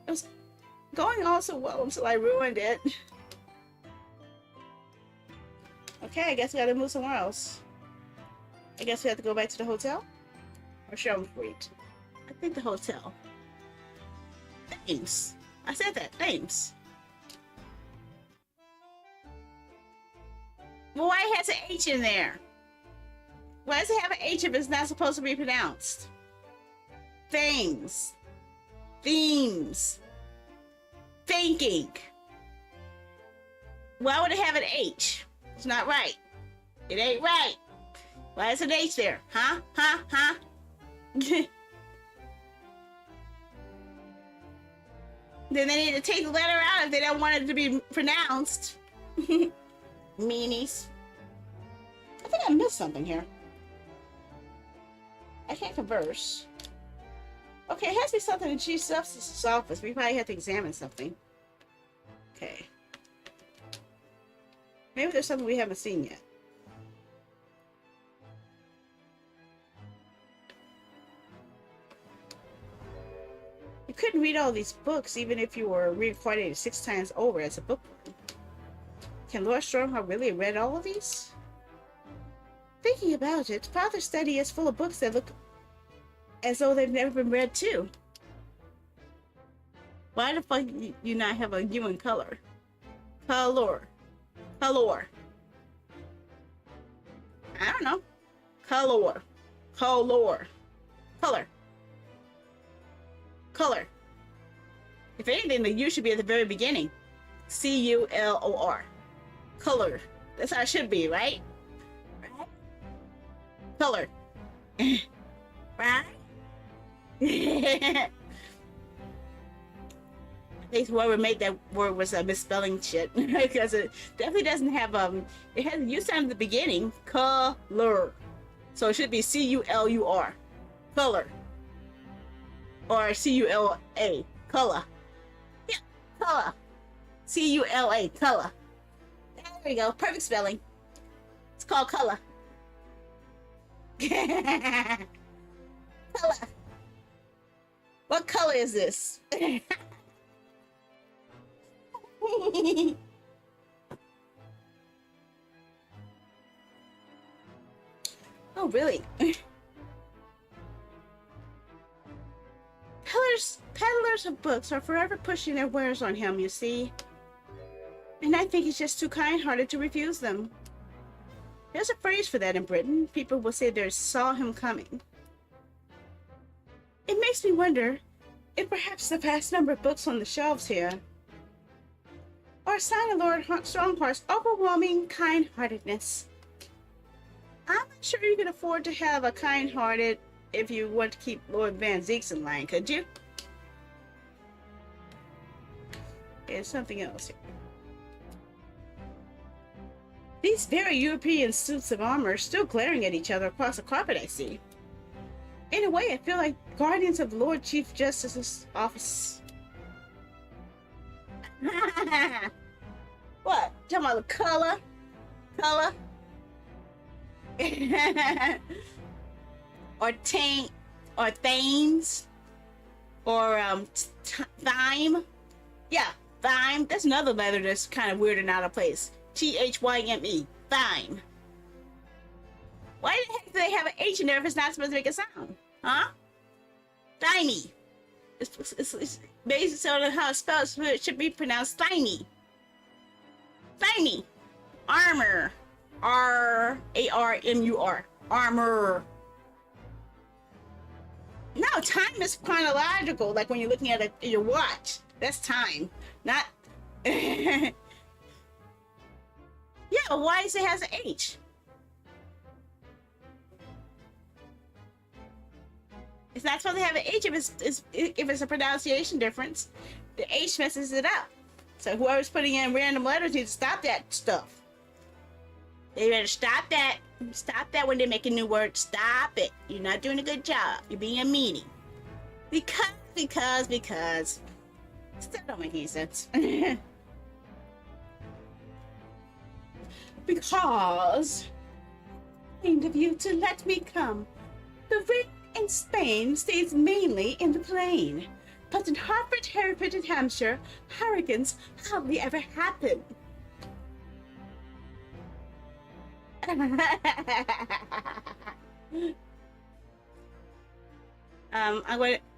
It was going all so well until I ruined it. Okay, I guess we gotta move somewhere else. I guess we have to go back to the hotel? Or Sherman Street? I think the hotel. Thames. I said that. Thames. Well, why has an H in there? Why does it have an H if it's not supposed to be pronounced? Things. Themes. Thinking. Why would it have an H? It's not right. It ain't right. Why is an H there? Huh? Huh? Huh? Then they need to take the letter out if they don't want it to be pronounced. Meanies. I think I missed something here. I can't converse. Okay, it has to be something in Chief Justice's office. We probably have to examine something. Okay. Maybe there's something we haven't seen yet. You couldn't read all these books even if you were reincarnated 6 times over as a bookworm. Can Lord Stormheart really have read all of these? Thinking about it, Father's study is full of books that look as though they've never been read too. Why the fuck you not have a U in color? Color. Color. I don't know. Color. Color. Color. Color. If anything, the U should be at the very beginning. C-U-L-O-R. Color. That's how it should be, right? Right? Color. Right? I think whoever made that word was misspelling shit. Because it definitely doesn't have, it has a U sound at the beginning. Color. So it should be C-U-L-U-R. Color. Or C-U-L-A. Color. Yeah, color. C-U-L-A. Color. There we go. Perfect spelling. It's called color. Color. What color is this? Oh, really? Peddlers of books are forever pushing their wares on him, you see. And I think he's just too kind-hearted to refuse them. There's a phrase for that in Britain. People will say they saw him coming. It makes me wonder if perhaps the vast number of books on the shelves here are a sign of Lord Strongheart's overwhelming kind-heartedness. I'm not sure you can afford to have a kind-hearted if you want to keep Lord Van Zeeks in line, could you? There's something else here. These very European suits of armor are still glaring at each other across the carpet, I see. In a way, I feel like guardians of the Lord Chief Justice's office. What? Talking about the color? Color? Or taint? Or thames? Or, thyme? Yeah, thyme. That's another letter that's kind of weird and out of place. Thyme. Thyme. Why the heck do they have an H in there if it's not supposed to make a sound? Huh? Thymie. It's based on how it's spelled, so it should be pronounced thymie. Thymie. Armor. R-A-R-M-U-R. Armor. No, time is chronological, like when you're looking at your watch. That's time. Not... Yeah, but why does it has an H? It's not supposed to have an H if it's a pronunciation difference. The H messes it up. So whoever's putting in random letters needs to stop that stuff. They better stop that. Stop that when they make a new word. Stop it. You're not doing a good job. You're being a meanie. Because. Still don't make any sense. Because. Kind of you to let me come. The rain in Spain stays mainly in the plain. But in Hartford, Hereford, and Hampshire, hurricanes hardly ever happen.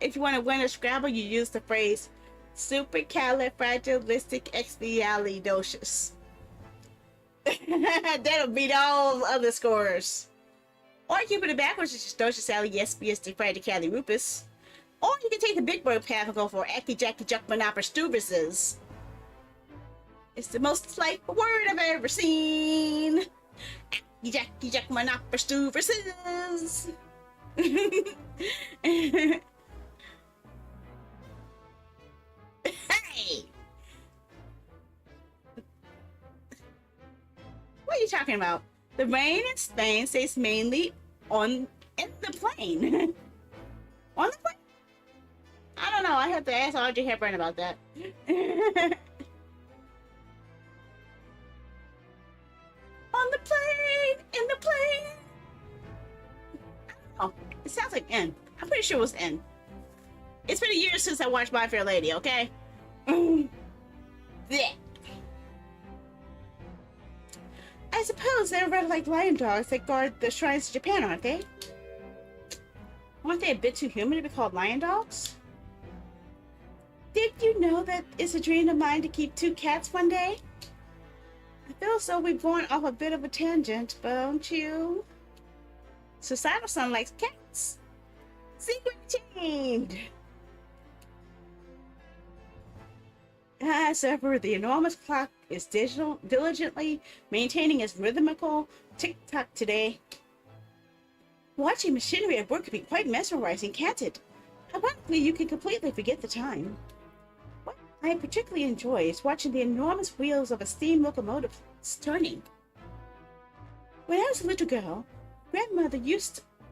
If you want to win a Scrabble, you use the phrase supercalifragilisticexpialidocious. That'll beat all other scores. Or you put it backwards, it's just docious aliespstifraticalirupus. Or you can take the big bird path and go for Aki Jackie Juck Monoperstubuses. It's the most like word I've ever seen. Aki Jackie Juck Monoperstubuses. Hey! What are you talking about? The rain in Spain stays mainly in the plane. On the plane? I don't know. I have to ask Audrey Hepburn about that. On the plane! In the plane! Oh, it sounds like N. I'm pretty sure it was N. It's been a year since I watched My Fair Lady, okay? Blech. I suppose they're rather like lion dogs that guard the shrines of Japan, aren't they? Aren't they a bit too human to be called lion dogs? Did you know that it's a dream of mine to keep 2 cats one day? I feel as though we've gone off a bit of a tangent, don't you? Societal son likes cats. Secret chained. As ever, the enormous clock is diligently maintaining its rhythmical tick-tock today. Watching machinery at work can be quite mesmerizing, can't it? Ironically, you can completely forget the time. What I particularly enjoy is watching the enormous wheels of a steam locomotive turning. When I was a little girl, grandmother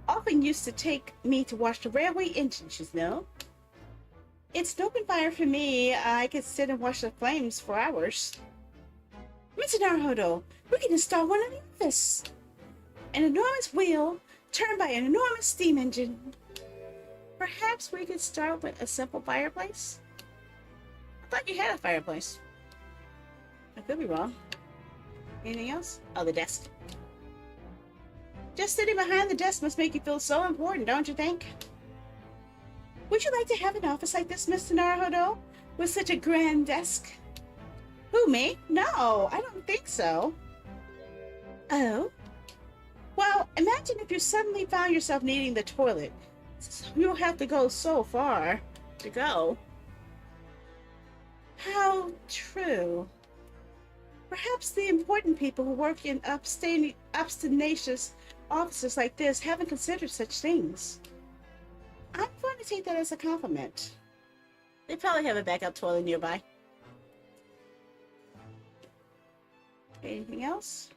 often used to take me to watch the railway engines, you know. It's an open fire for me. I could sit and watch the flames for hours. Mr. Naruhodo, we can install one in the office. An enormous wheel turned by an enormous steam engine. Perhaps we could start with a simple fireplace? I thought you had a fireplace. I could be wrong. Anything else? Oh, the desk. Just sitting behind the desk must make you feel so important, don't you think? Would you like to have an office like this, Mr. Naruhodo? With such a grand desk? Who, me? No, I don't think so. Oh? Well, imagine if you suddenly found yourself needing the toilet. You'll have to go so far to go. How true. Perhaps the important people who work in obstinacious offices like this haven't considered such things. I'm going to take that as a compliment. They probably have a backup toilet nearby. Anything else?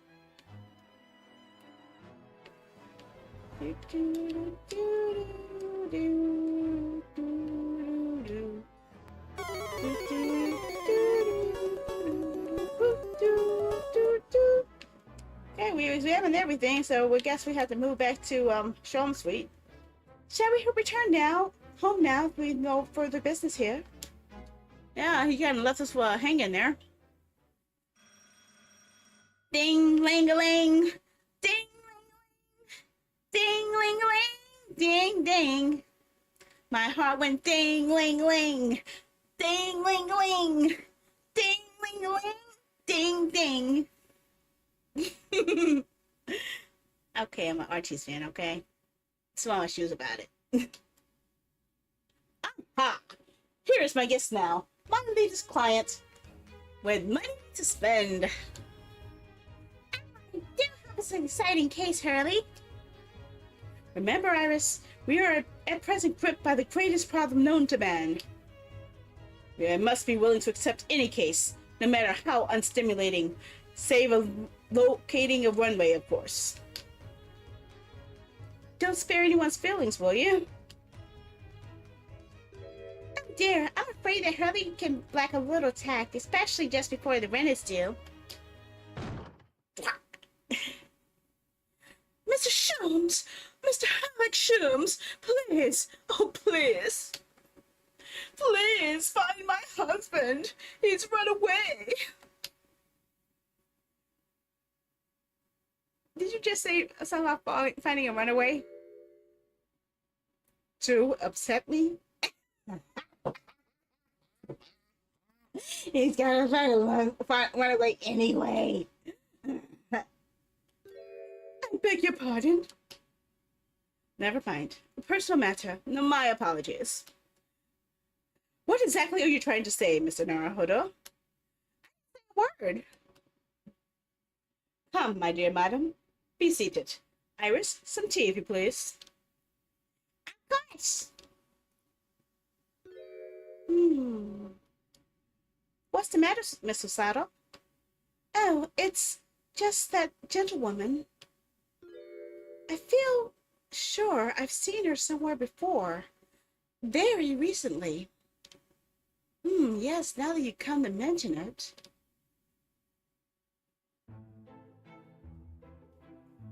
Okay, we examined everything, so we guess we have to move back to Shalom Suite. Shall we return now? Home now, we no further business here. Yeah, he kind of left us hanging there. Ding, ling-a-ling. Ding, ding, ling-a-ling. Ding, ding. My heart went ding, ling, ling. Ding, ling, ling. Ding, ling, ling. Ding, ding. Okay, I'm an Archie's fan, okay? Small shoes about it. Aha! Here is my guest now. My latest client. With money to spend. I do have an exciting case, Hurley. Remember, Iris, we are at present gripped by the greatest problem known to man. We must be willing to accept any case, no matter how unstimulating, save locating a runway, of course. Don't spare anyone's feelings, will you? Oh dear, I'm afraid that Hurley can lack a little tact, especially just before the rent is due. Mr. Sholmes! Mr. Alec Sholmes! Please! Oh, please! Please, find my husband! He's run away! Did you just say something about finding a runaway? To upset me? He's gotta run away anyway. I beg your pardon? Never mind. A personal matter. No, my apologies. What exactly are you trying to say, Mr. Naruhodo? Word. Come, my dear madam. Be seated. Iris, some tea, if you please. Of course. What's the matter, Miss Osato? Oh, it's just that gentlewoman. I feel sure I've seen her somewhere before. Very recently. Yes, now that you come to mention it.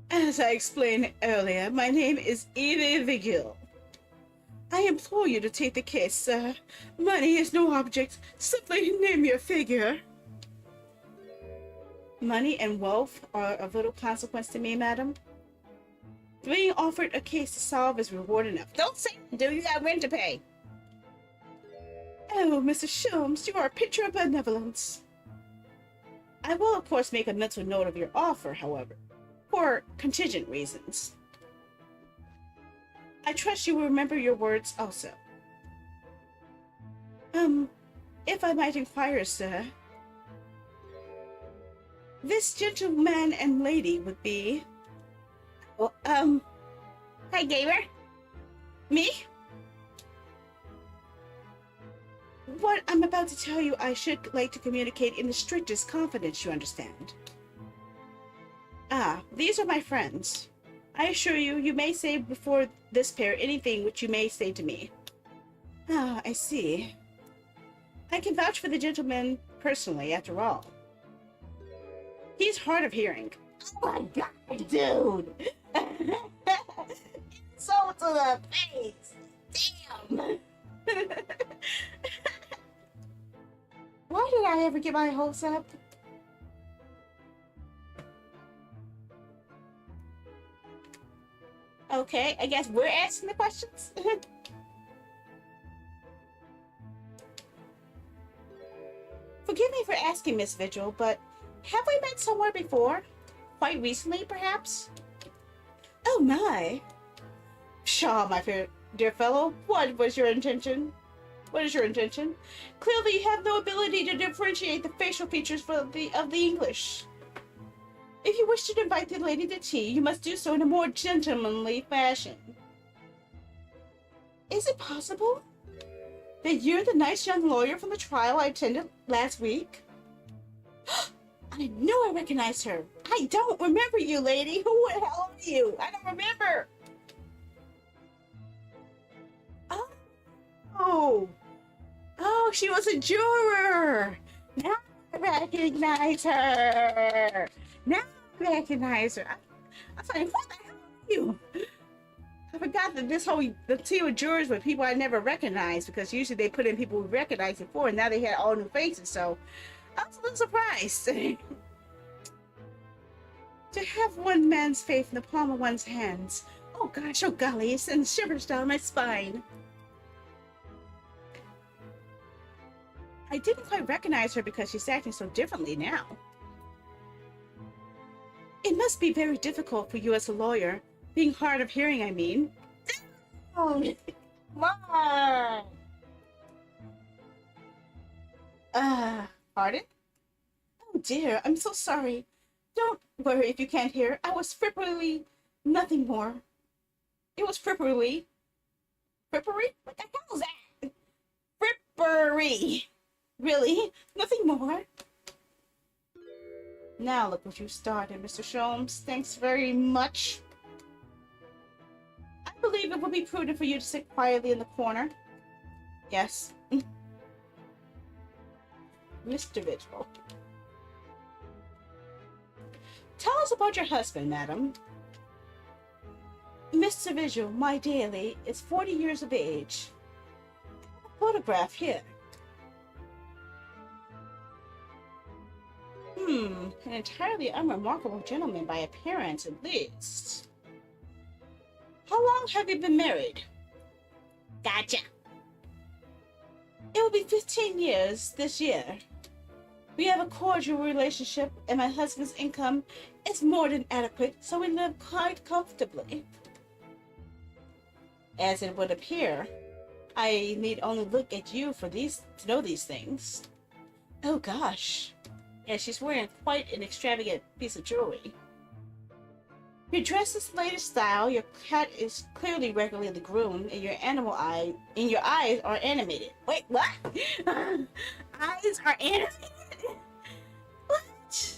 As I explained earlier, my name is Edie Vigil. I implore you to take the case, sir. Money is no object. Simply name your figure. Money and wealth are of little consequence to me, madam. Being offered a case to solve is reward enough. Don't say that, dude. You got rent to pay. Oh, Mr. Sholmes, you are a picture of benevolence. I will, of course, make a mental note of your offer, however, for contingent reasons. I trust you will remember your words also. If I might inquire, sir, this gentleman and lady would be... Oh, hi, Gamer. Me? What I'm about to tell you, I should like to communicate in the strictest confidence, you understand. Ah, these are my friends. I assure you, you may say before this pair anything which you may say to me. Ah, I see. I can vouch for the gentleman personally, after all. He's hard of hearing. Oh my god, dude! So to the face! Damn! Why did I ever get my hopes up? Okay, I guess we're asking the questions. Forgive me for asking, Miss Vigil, but have we met somewhere before? Quite recently, perhaps? Oh my! Pshaw, my dear fellow, what was your intention? What is your intention? Clearly you have no ability to differentiate the facial features of the English. If you wish to invite the lady to tea, you must do so in a more gentlemanly fashion. Is it possible that you're the nice young lawyer from the trial I attended last week? I knew I recognized her. I don't remember you, lady. Who the hell are you? I don't remember. Oh. Oh, she was a juror. Now I recognize her. Now I recognize her. I was like, what the hell are you? I forgot that the team of jurors were people I never recognized, because usually they put in people we recognized before, and now they had all new faces, so I was a little surprised. To have one man's faith in the palm of one's hands. Oh gosh, oh golly, it sends shivers down my spine. I didn't quite recognize her because she's acting so differently now. It must be very difficult for you as a lawyer, being hard of hearing, I mean. Oh, come on. Pardon? Oh dear, I'm so sorry. Don't worry if you can't hear. I was frippery, nothing more. It was frippery. Frippery? What the hell is that? Frippery. Really? Nothing more? Now look what you started, Mr. Sholmes. Thanks very much. I believe it would be prudent for you to sit quietly in the corner. Yes. Mr. Vigil. Tell us about your husband, madam. Mr. Vigil, my daily, is 40 years of age. A photograph here. An entirely unremarkable gentleman by appearance, at least. How long have you been married? Gotcha. It will be 15 years this year. We have a cordial relationship, and my husband's income is more than adequate, so we live quite comfortably. As it would appear, I need only look at you for to know these things. Oh gosh. Yeah, she's wearing quite an extravagant piece of jewelry. Your dress is the latest style, your cat is clearly regularly groomed, and your eyes are animated. Wait, what? Eyes are animated? What?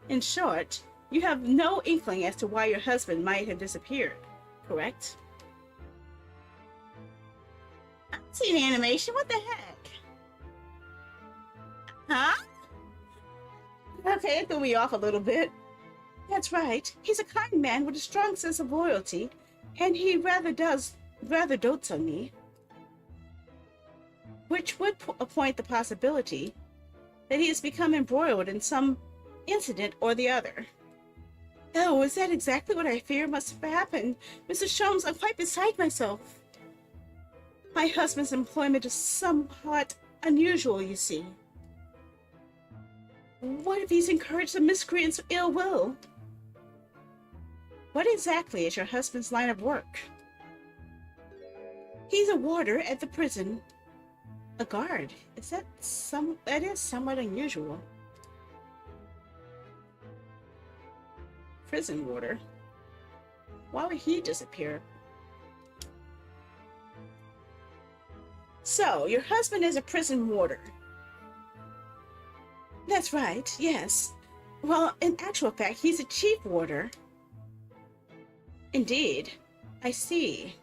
In short, you have no inkling as to why your husband might have disappeared, correct? I've seen animation, what the heck? Huh? Okay, it threw me off a little bit. That's right. He's a kind man with a strong sense of loyalty, and he rather dotes on me. Which would appoint the possibility that he has become embroiled in some incident or the other. Oh, is that exactly what I fear must have happened? Mr. Sholmes, I'm quite beside myself. My husband's employment is somewhat unusual, you see. What if he's encouraged the miscreants of ill will? What exactly is your husband's line of work? He's a warder at the prison. A guard. That is somewhat unusual. Prison warder. Why would he disappear? So, your husband is a prison warder. That's right, yes. Well, in actual fact, he's a chief warder. Indeed. I see.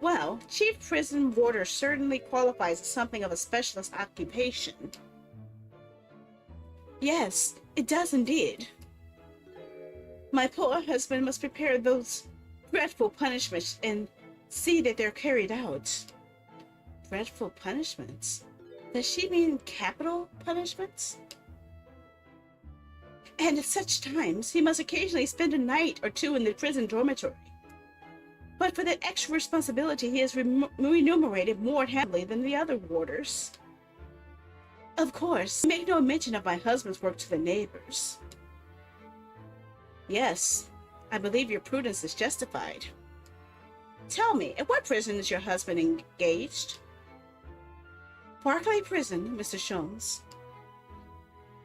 Well, chief prison warder certainly qualifies as something of a specialist occupation. Yes, it does indeed. My poor husband must prepare those dreadful punishments and see that they're carried out. Dreadful punishments? Does she mean capital punishments? And at such times, he must occasionally spend a night or two in the prison dormitory. But for that extra responsibility, he is remunerated more heavily than the other warders. Of course, make no mention of my husband's work to the neighbors. Yes, I believe your prudence is justified. Tell me, at what prison is your husband engaged? Barclay Prison, Mr. Sholmes.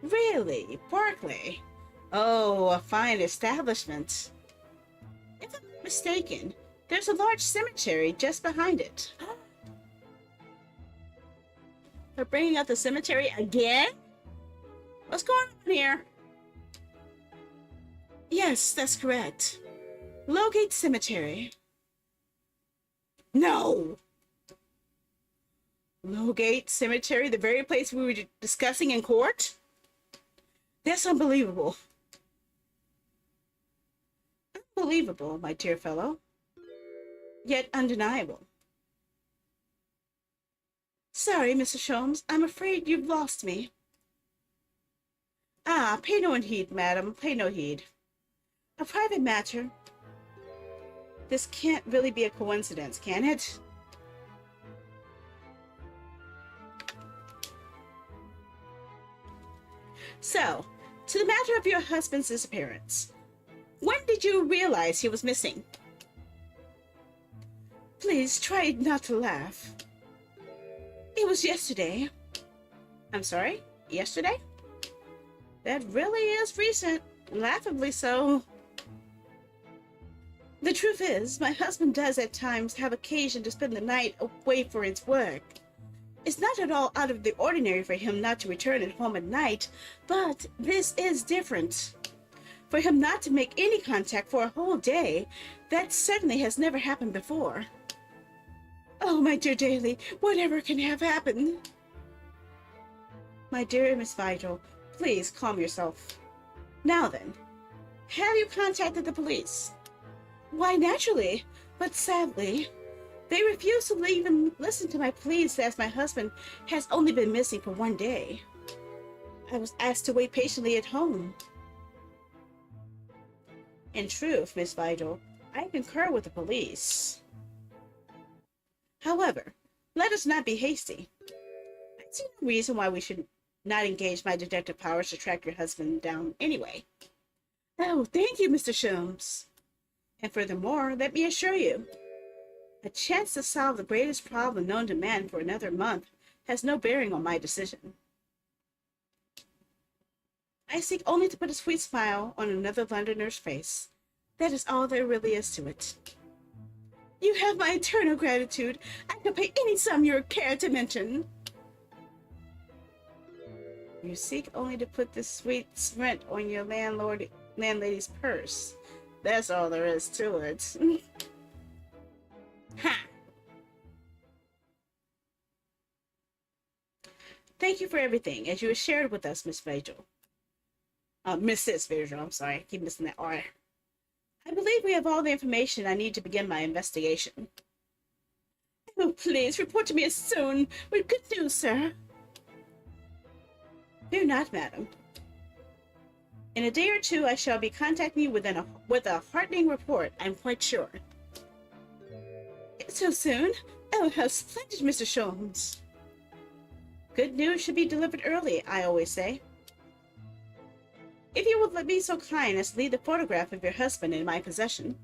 Really? Barclay? Oh, a fine establishment. If I'm not mistaken, there's a large cemetery just behind it. They're bringing up the cemetery again? What's going on here? Yes, that's correct. Lowgate Cemetery. No! Lowgate Cemetery, the very place we were discussing in court? That's unbelievable. Unbelievable, my dear fellow. Yet undeniable. Sorry, Mrs. Sholmes, I'm afraid you've lost me. Ah, pay no heed, madam, pay no heed. A private matter. This can't really be a coincidence, can it? So, to the matter of your husband's disappearance. When did you realize he was missing? Please try not to laugh. It was yesterday. I'm sorry? Yesterday? That really is recent. Laughably so. The truth is, my husband does at times have occasion to spend the night away for his work. It's not at all out of the ordinary for him not to return at home at night, but this is different. For him not to make any contact for a whole day, that certainly has never happened before. Oh, my dear Daly, whatever can have happened? My dear Miss Vigil, please calm yourself. Now then, have you contacted the police? Why, naturally, but sadly, they refuse to even listen to my pleas as my husband has only been missing for 1 day. I was asked to wait patiently at home. In truth, Miss Vigil, I concur with the police. However, let us not be hasty. I see no reason why we should not engage my detective powers to track your husband down anyway. Oh, thank you, Mr. Sholmes. And furthermore, let me assure you, a chance to solve the greatest problem known to man for another month has no bearing on my decision. I seek only to put a sweet smile on another Londoner's face. That is all there really is to it. You have my eternal gratitude. I can pay any sum you care to mention. You seek only to put this sweet rent on your landlady's purse. That's all there is to it. Ha! Thank you for everything, as you have shared with us, Miss Vigil. Mrs. Vigil, I'm sorry. I keep missing that R. I believe we have all the information I need to begin my investigation. Oh, please, report to me as soon with good news, sir. Fear not, madam. In a day or two, I shall be contacting you with a heartening report, I'm quite sure. So soon? Oh, how splendid, Mr. Sholmes. Good news should be delivered early, I always say. If you would be so kind as to leave the photograph of your husband in my possession.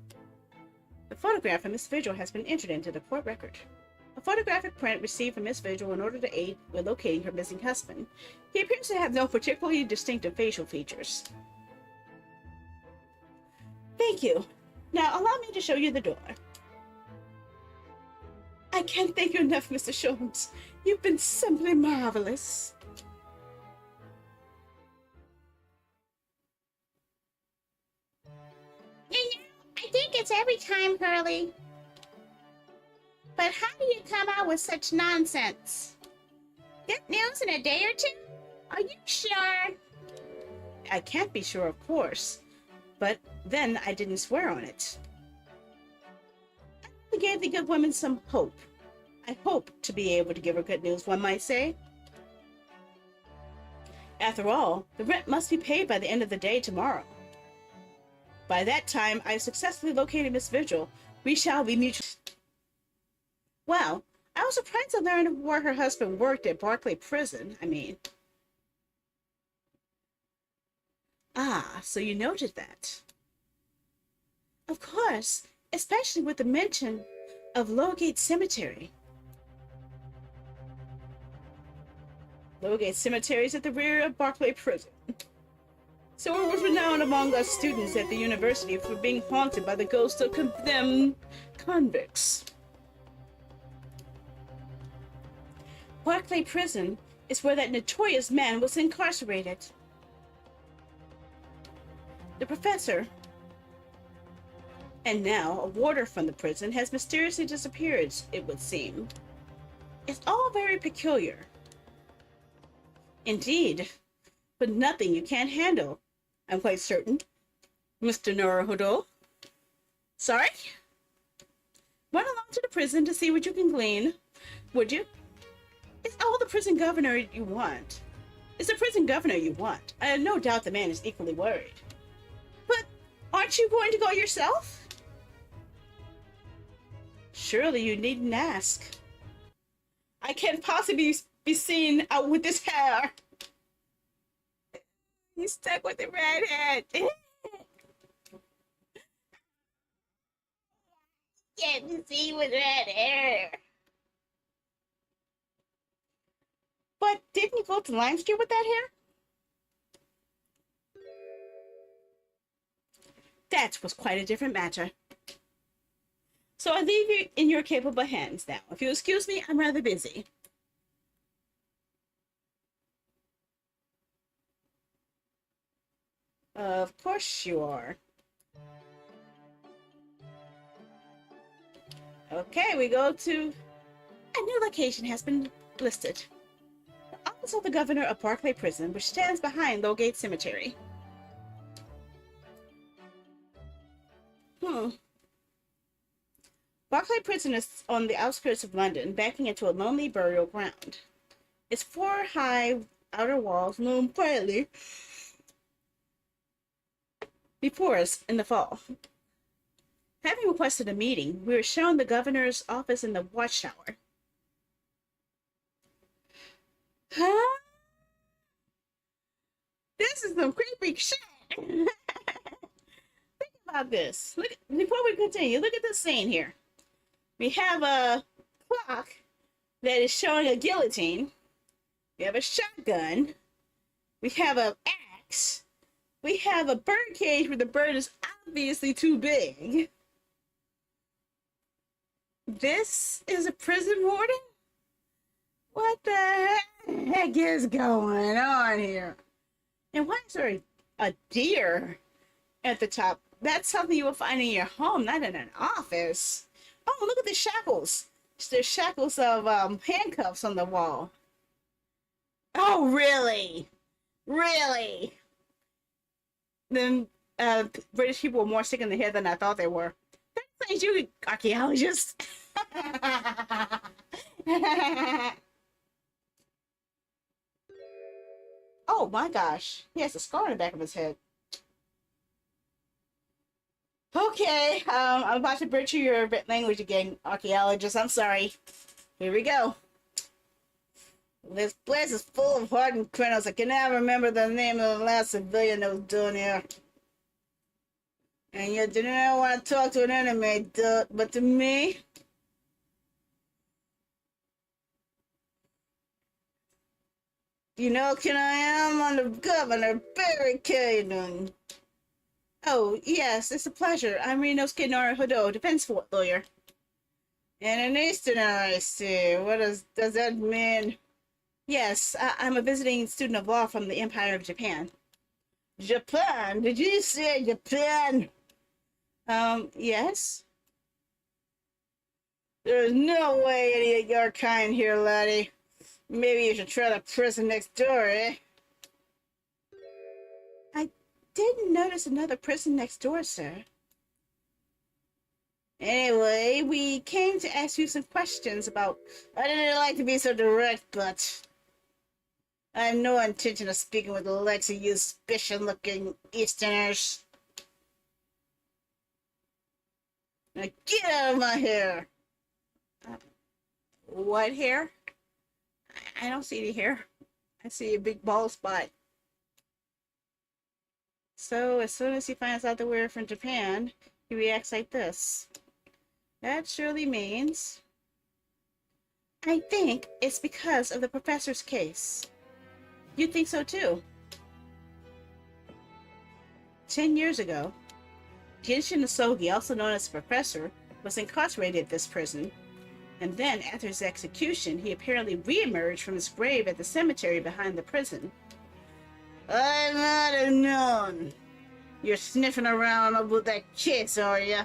The photograph of Miss Vigil has been entered into the court record. A photographic print received from Miss Vigil in order to aid with locating her missing husband. He appears to have no particularly distinctive facial features. Thank you. Now allow me to show you the door. I can't thank you enough, Mr. Sholmes. You've been simply marvelous. I think it's every time, Hurley. But how do you come out with such nonsense? Good news in a day or two? Are you sure? I can't be sure, of course. But then I didn't swear on it. I gave the good woman some hope. I hope to be able to give her good news, one might say. After all, the rent must be paid by the end of the day tomorrow. By that time, I've successfully located Miss Vigil. We shall be mutual. Well, I was surprised to learn where her husband worked at Barclay Prison, Ah, so you noted that. Of course, especially with the mention of Lowgate Cemetery. Lowgate Cemetery is at the rear of Barclay Prison. So it was renowned among us students at the university for being haunted by the ghosts of condemned convicts. Barclay Prison is where that notorious man was incarcerated. The professor, and now a warder from the prison, has mysteriously disappeared, it would seem. It's all very peculiar. Indeed, but nothing you can't handle, I'm quite certain, Mr. Naruhodo. Sorry? Run along to the prison to see what you can glean, would you? It's all the prison governor you want. It's the prison governor you want. I have no doubt the man is equally worried. But aren't you going to go yourself? Surely you needn't ask. I can't possibly be seen out with this hair. He's stuck with the redhead. Can't be seen with red hair. But didn't you go to Lime Street with that hair? That was quite a different matter. So I leave you in your capable hands now. If you'll excuse me, I'm rather busy. Of course you are. Okay, we go to... A new location has been listed. The office of the governor of Barclay Prison, which stands behind Lowgate Cemetery. Barclay Prison is on the outskirts of London, backing into a lonely burial ground. Its four high outer walls loom quietly before us in the fall. Having requested a meeting, we were shown the governor's office in the watchtower. Huh? This is some creepy shit. Think about this. Look, before we continue, look at this scene here. We have a clock that is showing a guillotine. We have a shotgun. We have an axe. We have a bird cage where the bird is obviously too big. This is a prison warden? What the heck is going on here? And why is there a deer at the top? That's something you will find in your home, not in an office. Oh, look at the shackles. There's shackles of handcuffs on the wall. Oh, really? Really? Then British people were more sick in the head than I thought they were. Thank you, archaeologist. Oh my gosh, he has a scar on the back of his head. Okay, I'm about to butcher your language again, archaeologist. I'm sorry. Here we go. This place is full of hardened criminals. I can never remember the name of the last civilian that was doing here. And you didn't want to talk to an enemy, but to me? You know, can I am on the governor barricade. Oh, yes, it's a pleasure. I'm Rinosuke Naruhodo, defense lawyer. And an Easterner, I see. What does that mean? Yes, I'm a visiting student of law from the Empire of Japan. Japan? Did you say Japan? Yes? There's no way any of your kind here, laddie. Maybe you should try the prison next door, eh? I didn't notice another prison next door, sir. Anyway, we came to ask you some questions about... I didn't like to be so direct, but... I have no intention of speaking with the likes of you suspicious-looking Easterners. Now get out of my hair! What hair? I don't see any hair. I see a big bald spot. So, as soon as he finds out that we're from Japan, he reacts like this. That surely means... I think it's because of the professor's case. You think so too? 10 years ago, Genshin Asogi, also known as the Professor, was incarcerated at this prison, and then after his execution, he apparently re-emerged from his grave at the cemetery behind the prison. I might have known. You're sniffing around with that kiss, are you?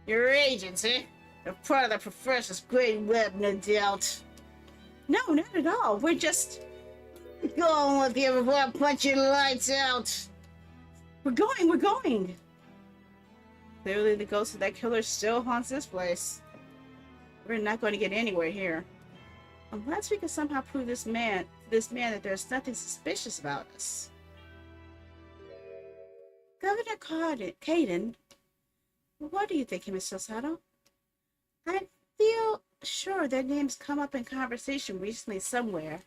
You're agents, eh? You're part of the professor's great web, no doubt. No, not at all. We're just... Go on with you before I punch your lights out. We're going. Clearly the ghost of that killer still haunts this place. We're not going to get anywhere here. Unless we can somehow prove to this man that there's nothing suspicious about us. Governor Caden, what do you think, Mr. Sato? I feel sure that name's come up in conversation recently somewhere.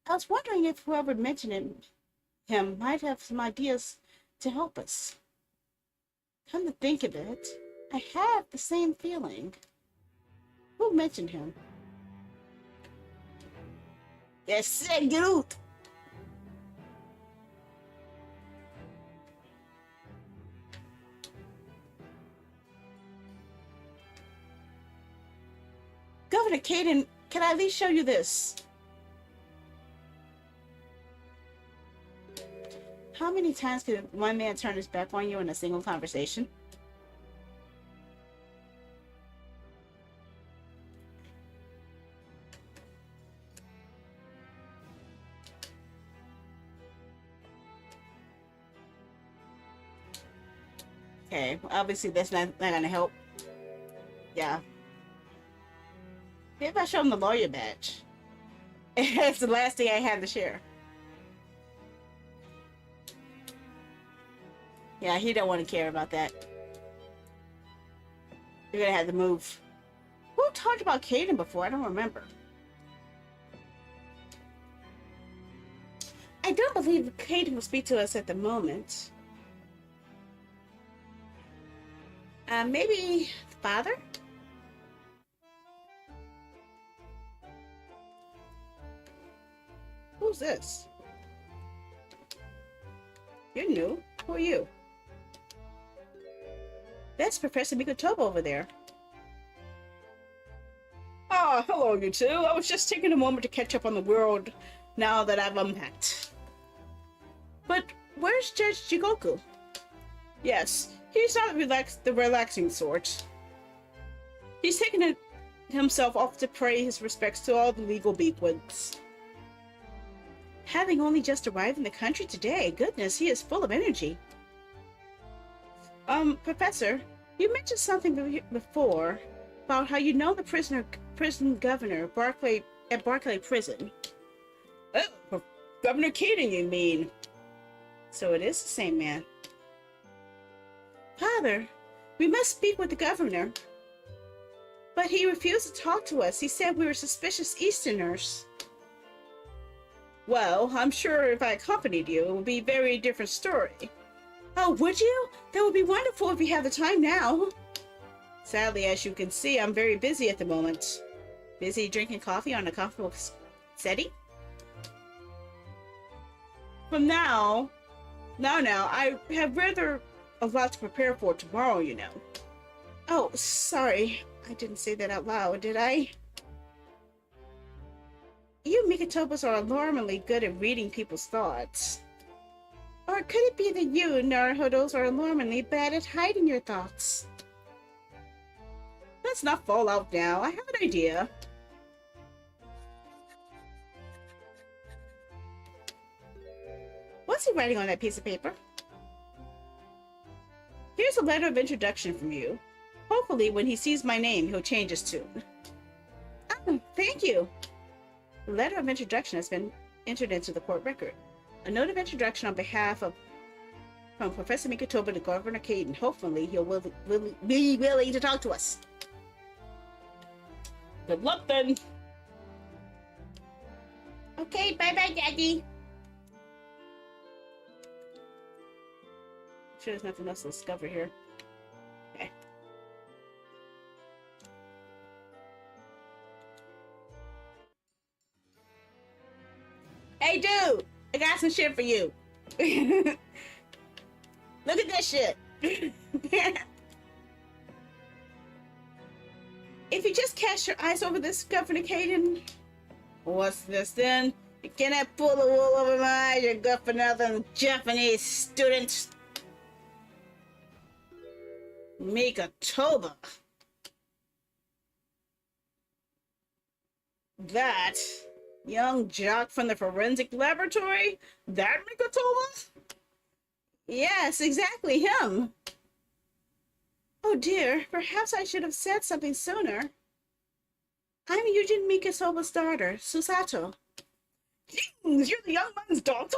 I was wondering if whoever mentioned him might have some ideas to help us. Come to think of it, I have the same feeling. Who mentioned him? Yes, Groot. Governor Caden, can I at least show you this? How many times could one man turn his back on you in a single conversation? Okay, obviously that's not gonna help. Yeah. Maybe I show him the lawyer badge. It's the last thing I had to share. Yeah, he don't want to care about that. You're gonna have to move. Who talked about Caden before? I don't remember. I don't believe Caden will speak to us at the moment. Maybe father? Who's this? You're new. Who are you? That's Professor Mikotoba over there. Ah, hello you two. I was just taking a moment to catch up on the world now that I've unpacked. But where's Judge Jigoku? Yes, he's not the relaxing sort. He's taken himself off to pay his respects to all the legal bigwigs. Having only just arrived in the country today, goodness, he is full of energy. Professor, you mentioned something before about how you know the prison governor at Barclay Prison. Oh, Governor Caden, you mean? So it is the same man. Father, we must speak with the governor. But he refused to talk to us. He said we were suspicious Easterners. Well, I'm sure if I accompanied you, it would be a very different story. Oh, would you? That would be wonderful if you have the time now. Sadly, as you can see, I'm very busy at the moment. Busy drinking coffee on a comfortable settee? From now, I have rather a lot to prepare for tomorrow, you know. Oh, sorry. I didn't say that out loud, did I? You Mikotobas are alarmingly good at reading people's thoughts. Or could it be that you, Naruhodos, are alarmingly bad at hiding your thoughts? Let's not fall out now. I have an idea. What's he writing on that piece of paper? Here's a letter of introduction from you. Hopefully, when he sees my name, he'll change his tune. Oh, thank you. The letter of introduction has been entered into the court record. A note of introduction on behalf of from Professor Mikotoba to Governor Caden. Hopefully, he'll be willing to talk to us. Good luck, then. Okay, bye-bye, Daddy. I'm sure there's nothing else to discover here. Okay. Hey, dude! I got some shit for you. Look at this shit. If you just cast your eyes over this, Governor Caden. What's this then? You cannot pull the wool over my eyes, you good for nothing Japanese student. Mikatoba. That young jock from the forensic laboratory? That Mikatoba? Yes, exactly him. Oh dear, perhaps I should have said something sooner. I'm Eugene Mikasoba's daughter, Susato. You're the young man's daughter?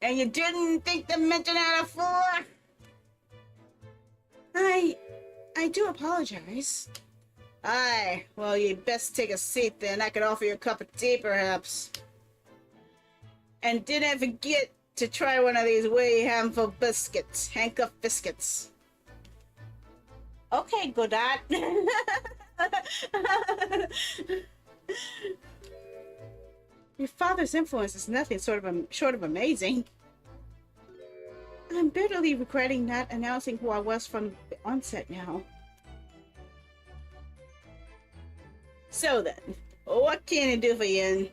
And you didn't think to mention that before? I do apologize. Aye, well, you'd best take a seat then. I could offer you a cup of tea, perhaps. And didn't forget to try one of these wee handful biscuits. Handcuff biscuits. Okay, Godot. Your father's influence is nothing short of amazing. I'm bitterly regretting not announcing who I was from the onset now. So then, what can I do for you?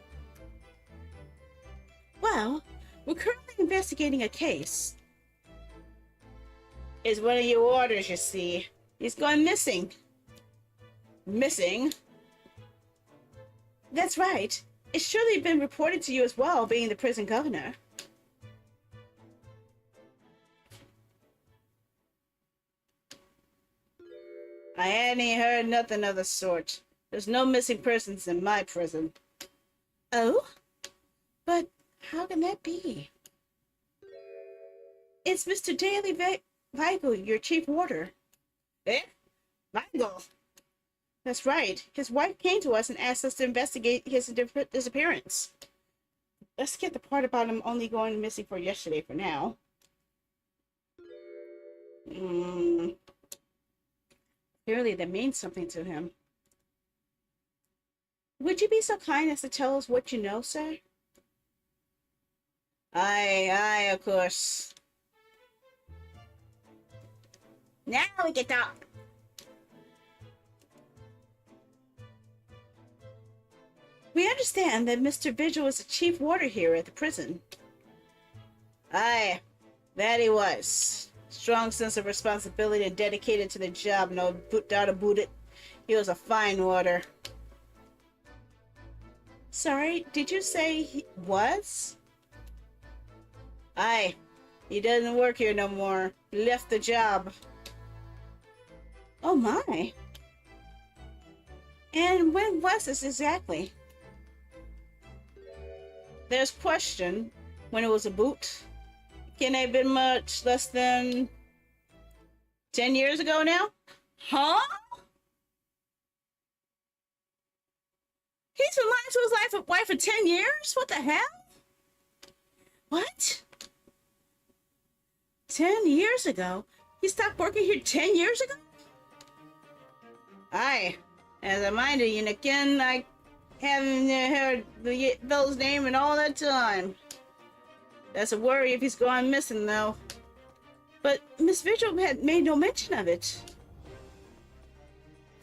Well, we're currently investigating a case. It's one of your orders, you see. He's gone missing. Missing? That's right. It's surely been reported to you as well, being the prison governor. I hadn't heard nothing of the sort. There's no missing persons in my prison. Oh? But how can that be? It's Mr. Daly Weigel, your chief warder. Eh? Weigel? That's right. His wife came to us and asked us to investigate his disappearance. Let's get the part about him only going missing for yesterday for now. Clearly that means something to him. Would you be so kind as to tell us what you know, sir? Aye, of course. Now we can talk. We understand that Mr. Vigil is the chief warder here at the prison. Aye, that he was. Strong sense of responsibility and dedicated to the job, no doubt about it. He was a fine warder. Sorry, did you say he was? Aye, he doesn't work here no more. He left the job. Oh my. And when was this exactly? There's question when it was a boot. Can it have been much less than 10 years ago now? Huh? He's been lying to his wife for 10 years? What the hell? What? 10 years ago? He stopped working here 10 years ago? Aye. As I minded you, again, I haven't heard the fellow's name in all that time. That's a worry if he's gone missing, though. But Miss Vigil had made no mention of it.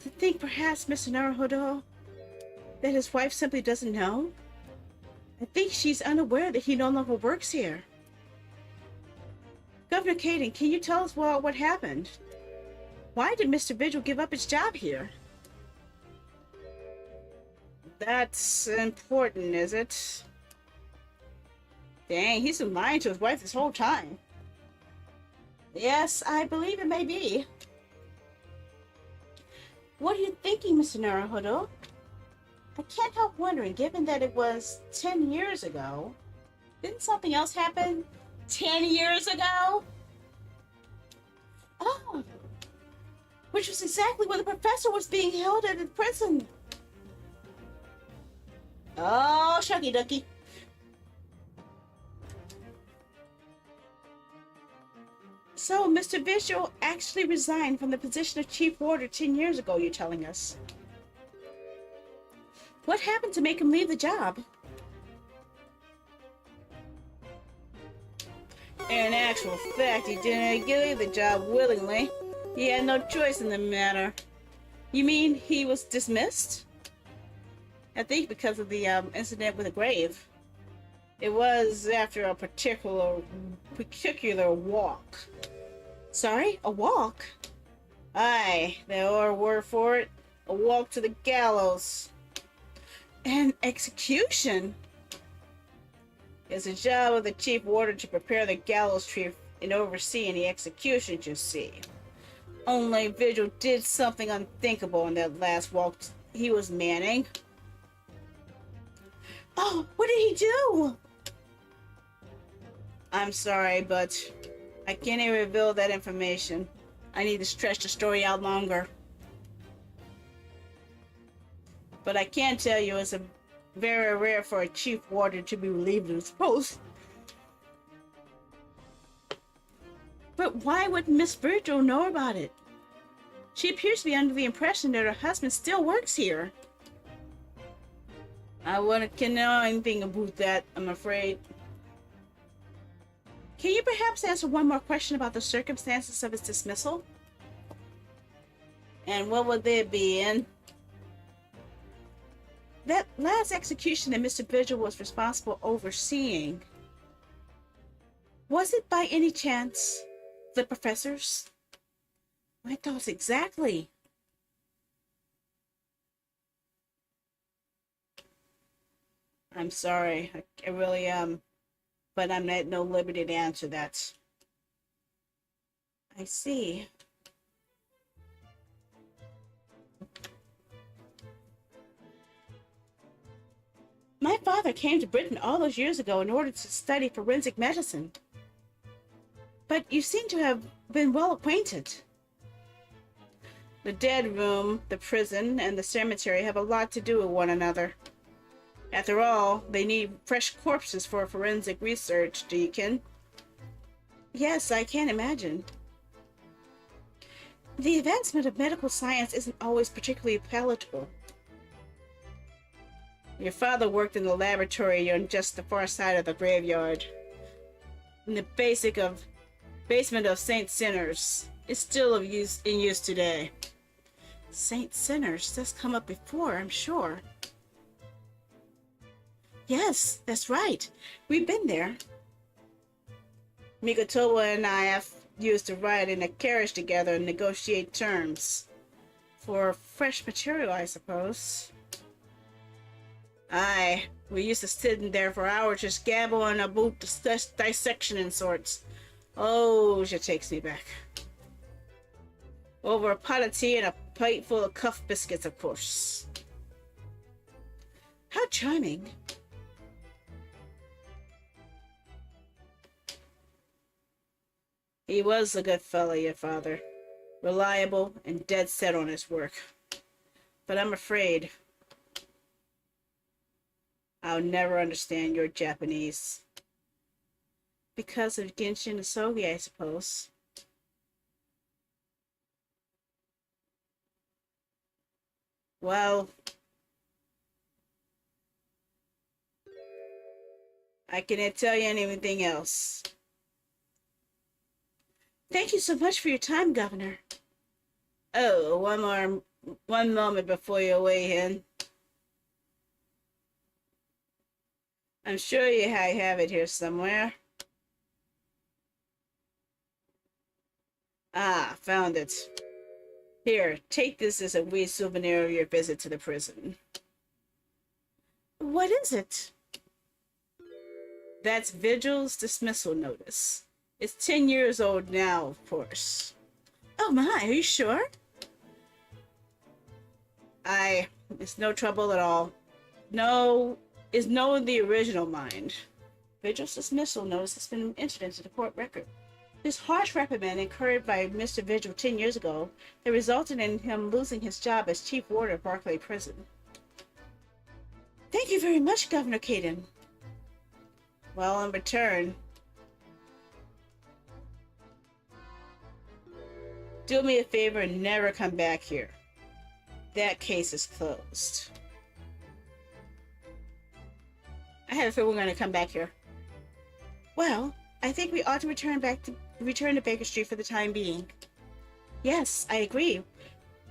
To think perhaps, Mr. Naruhodo, that his wife simply doesn't know? I think she's unaware that he no longer works here. Governor Caden, can you tell us what happened? Why did Mr. Vigil give up his job here? That's important, is it? Dang, he's been lying to his wife this whole time. Yes, I believe it may be. What are you thinking, Mr. Naruhodo? I can't help wondering, given that it was 10 years ago, didn't something else happen 10 years ago? Oh, which was exactly when the professor was being held at the prison. Oh, shucky ducky. So, Mr. Vigil actually resigned from the position of chief warder 10 years ago, you're telling us. What happened to make him leave the job? In actual fact, he didn't leave the job willingly. He had no choice in the matter. You mean he was dismissed? I think because of the incident with the grave. It was after a particular walk. Sorry, a walk? Aye, there are word for it. A walk to the gallows. An execution? It's the job of the chief warder to prepare the gallows tree and oversee any executions, you see. Only Vigil did something unthinkable in that last walk he was manning. Oh, what did he do? I'm sorry, but I can't even reveal that information. I need to stretch the story out longer. But I can tell you it's very rare for a chief warder to be relieved of his post. But why would Miss Virgil know about it? She appears to be under the impression that her husband still works here. I wouldn't know anything about that, I'm afraid. Can you perhaps answer one more question about the circumstances of his dismissal? And what would they be in? That last execution that Mr. Vigil was responsible overseeing, was it by any chance the professor's? My thoughts exactly. I'm sorry, I really am, but I'm at no liberty to answer that. I see. My father came to Britain all those years ago in order to study forensic medicine. But you seem to have been well acquainted. The dead room, the prison, and the cemetery have a lot to do with one another. After all, they need fresh corpses for forensic research, Deacon. Yes, I can imagine. The advancement of medical science isn't always particularly palatable. Your father worked in the laboratory on just the far side of the graveyard. In the basement of St. Sinners. It's still in use today. St. Sinners? That's come up before, I'm sure. Yes, that's right. We've been there. Mikotowa and I have used to ride in a carriage together and negotiate terms. For fresh material, I suppose. Aye, we used to sit in there for hours just gabbling about dissection and sorts. Oh, she takes me back. Over a pot of tea and a plate full of cuff biscuits, of course. How charming. He was a good fellow, your father. Reliable and dead set on his work. But I'm afraid I'll never understand your Japanese. Because of Genshin Asogi, I suppose. Well, I can't tell you anything else. Thank you so much for your time, Governor. Oh, one moment before you weigh in. I'm sure I have it here somewhere. Ah, found it. Here, take this as a wee souvenir of your visit to the prison. What is it? That's Vigil's dismissal notice. It's 10 years old now, of course. Oh my, are you sure? It's no trouble at all. No, is no in the original mind. Vigil's dismissal notice has been entered into the court record. This harsh reprimand incurred by Mr. Vigil 10 years ago that resulted in him losing his job as chief warder of Barclay Prison. Thank you very much, Governor Caden. Well, in return, do me a favor and never come back here. That case is closed. I had a feeling we're going to come back here. Well, I think we ought to return to Baker Street for the time being. Yes, I agree.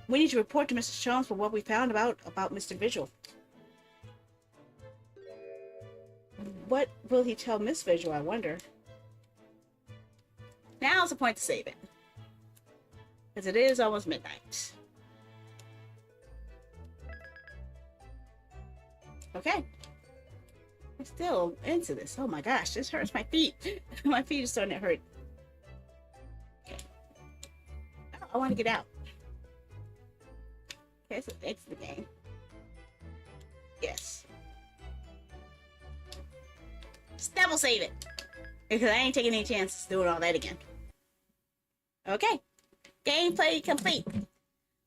We need to report to Mr. Jones for what we found about Mr. Vigil. What will he tell Miss Vigil, I wonder? Now's the point to save it. because it is almost midnight. Okay. I'm still into this. Oh my gosh, this hurts my feet. My feet are starting to hurt. Okay. Oh, I want to get out. Okay, so exit the game. Yes. Just double save it. Because I ain't taking any chances doing all that again. Okay. Gameplay complete.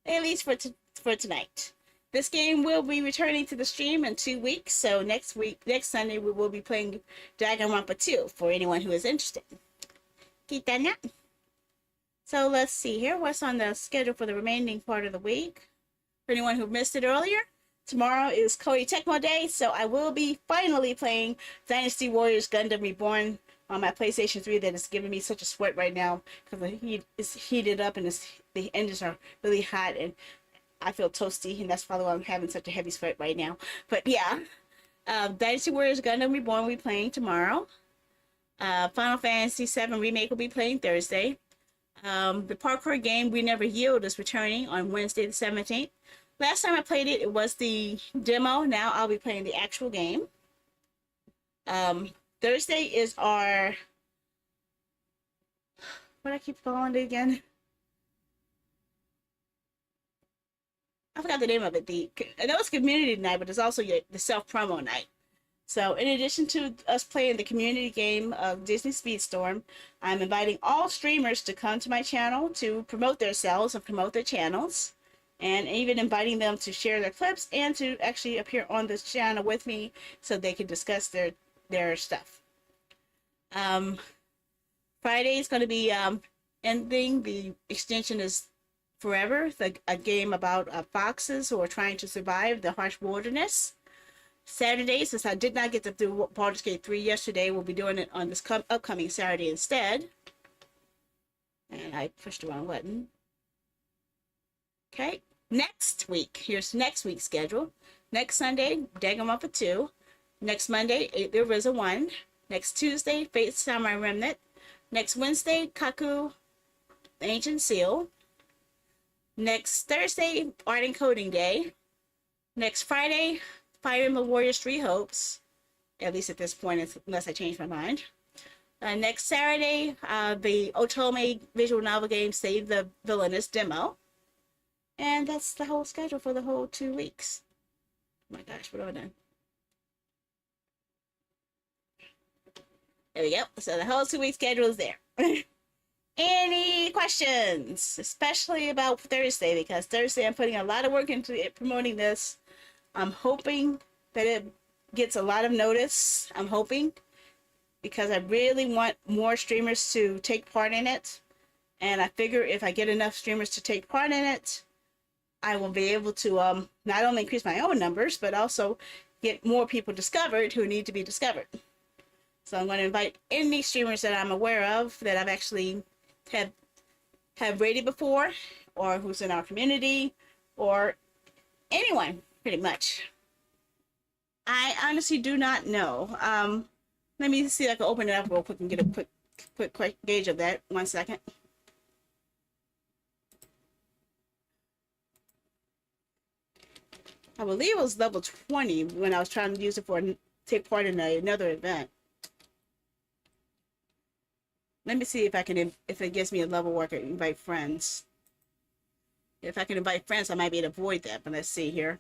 At least for tonight. This game will be returning to the stream in 2 weeks. So next Sunday, we will be playing Danganronpa 2 for anyone who is interested. Keep that now. So let's see here. What's on the schedule for the remaining part of the week? For anyone who missed it earlier, tomorrow is Koei Tecmo Day, so I will be finally playing Dynasty Warriors Gundam Reborn on my PlayStation 3 that is giving me such a sweat right now because the heat is heated up and the engines are really hot and I feel toasty, and that's probably why I'm having such a heavy sweat right now. But yeah, Dynasty Warriors Gundam Reborn will be playing tomorrow. Final Fantasy VII Remake will be playing Thursday. The parkour game We Never Yield is returning on Wednesday the 17th. Last time I played it, it was the demo. Now I'll be playing the actual game. Thursday is our... What I keep calling it again? I forgot the name of it. I know it's community night, but it's also the self-promo night. So in addition to us playing the community game of Disney Speedstorm, I'm inviting all streamers to come to my channel to promote themselves and promote their channels. And even inviting them to share their clips and to actually appear on this channel with me so they can discuss their stuff. Friday is going to be ending. The extension is Forever, a game about foxes who are trying to survive the harsh wilderness. Saturday, since I did not get to do Baldur's Gate 3 yesterday, we'll be doing it on this upcoming Saturday instead. And I pushed the wrong button. Okay, next week. Here's next week's schedule. Next Sunday, Danganronpa 2. Next Monday, The Arisen 1. Next Tuesday, Fate Samurai Remnant. Next Wednesday, Kaku, the Ancient Seal. Next Thursday, Art and Coding Day. Next Friday, Fire Emblem Warriors 3 Hopes. At least at this point, unless I change my mind. Next Saturday, the Otome visual novel game Save the Villainous demo. And that's the whole schedule for the whole 2 weeks. Oh my gosh, what have I done? There we go. So the whole 2 week schedule is there. Any questions, especially about Thursday, because Thursday I'm putting a lot of work into it, promoting this. I'm hoping that it gets a lot of notice. I'm hoping because I really want more streamers to take part in it. And I figure if I get enough streamers to take part in it, I will be able to not only increase my own numbers, but also get more people discovered who need to be discovered. So I'm going to invite any streamers that I'm aware of that I've actually have rated before, or who's in our community, or anyone, pretty much. I honestly do not know. Let me see if I can open it up real quick and get a quick gauge of that. 1 second. I believe it was level 20 when I was trying to use it for take part in another event. Let me see if I can, if it gives me a level where I can invite friends. If I can invite friends, I might be able to avoid that, but let's see here.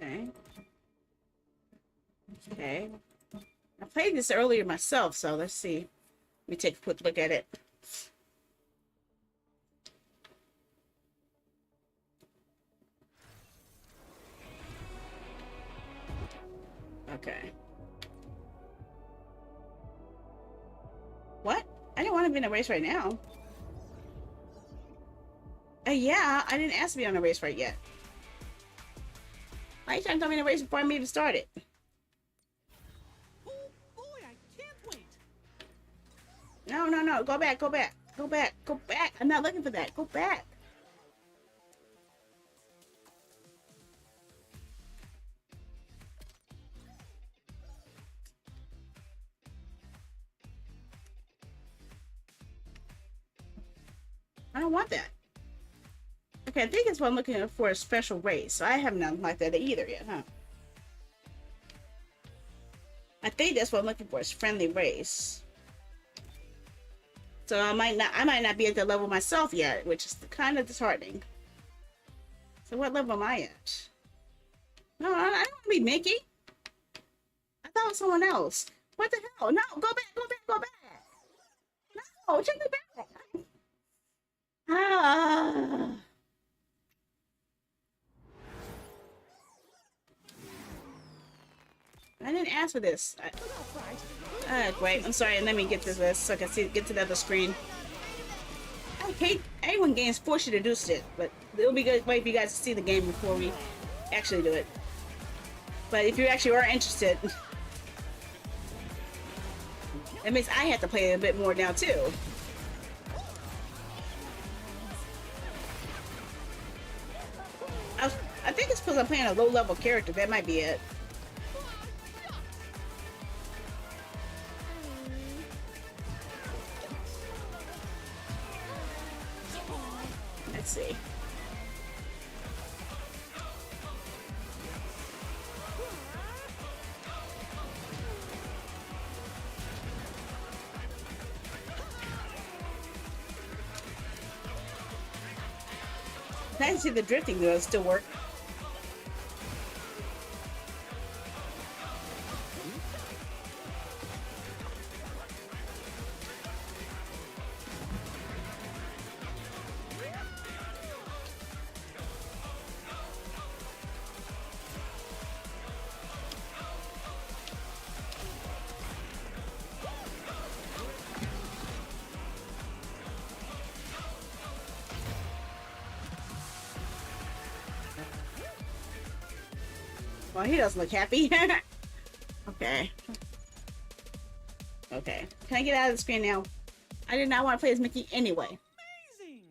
Okay. Okay. I played this earlier myself, so let's see. Let me take a quick look at it. Okay. What? I didn't want to be in a race right now. Yeah, I didn't ask to be on a race right yet. Why are you trying to tell me in a race before I even started? no. Go back. Go back. Go back. Go back. I'm not looking for that. Go back. I don't want that. Okay, I think it's what I'm looking for, a special race. So I have nothing like that either yet, huh? I think that's what I'm looking for, is friendly race. So I might not be at the level myself yet, which is kind of disheartening. So what level am I at? No, I don't want to be Mickey. I thought it was someone else. What the hell? No, go back, go back, go back. No, take me back. Ah. I didn't ask for this. Wait, I'm sorry. Let me get to this so I can get to the other screen. I hate when games force you to do shit, but it'll be good way for you guys to see the game before we actually do it. But if you actually are interested, that means I have to play it a bit more now too. I think it's because I'm playing a low-level character. That might be it. Let's see. Nice to see the drifting does still work. Well, he doesn't look happy. Okay. Okay. Can I get out of the screen now? I did not want to play as Mickey anyway. Amazing.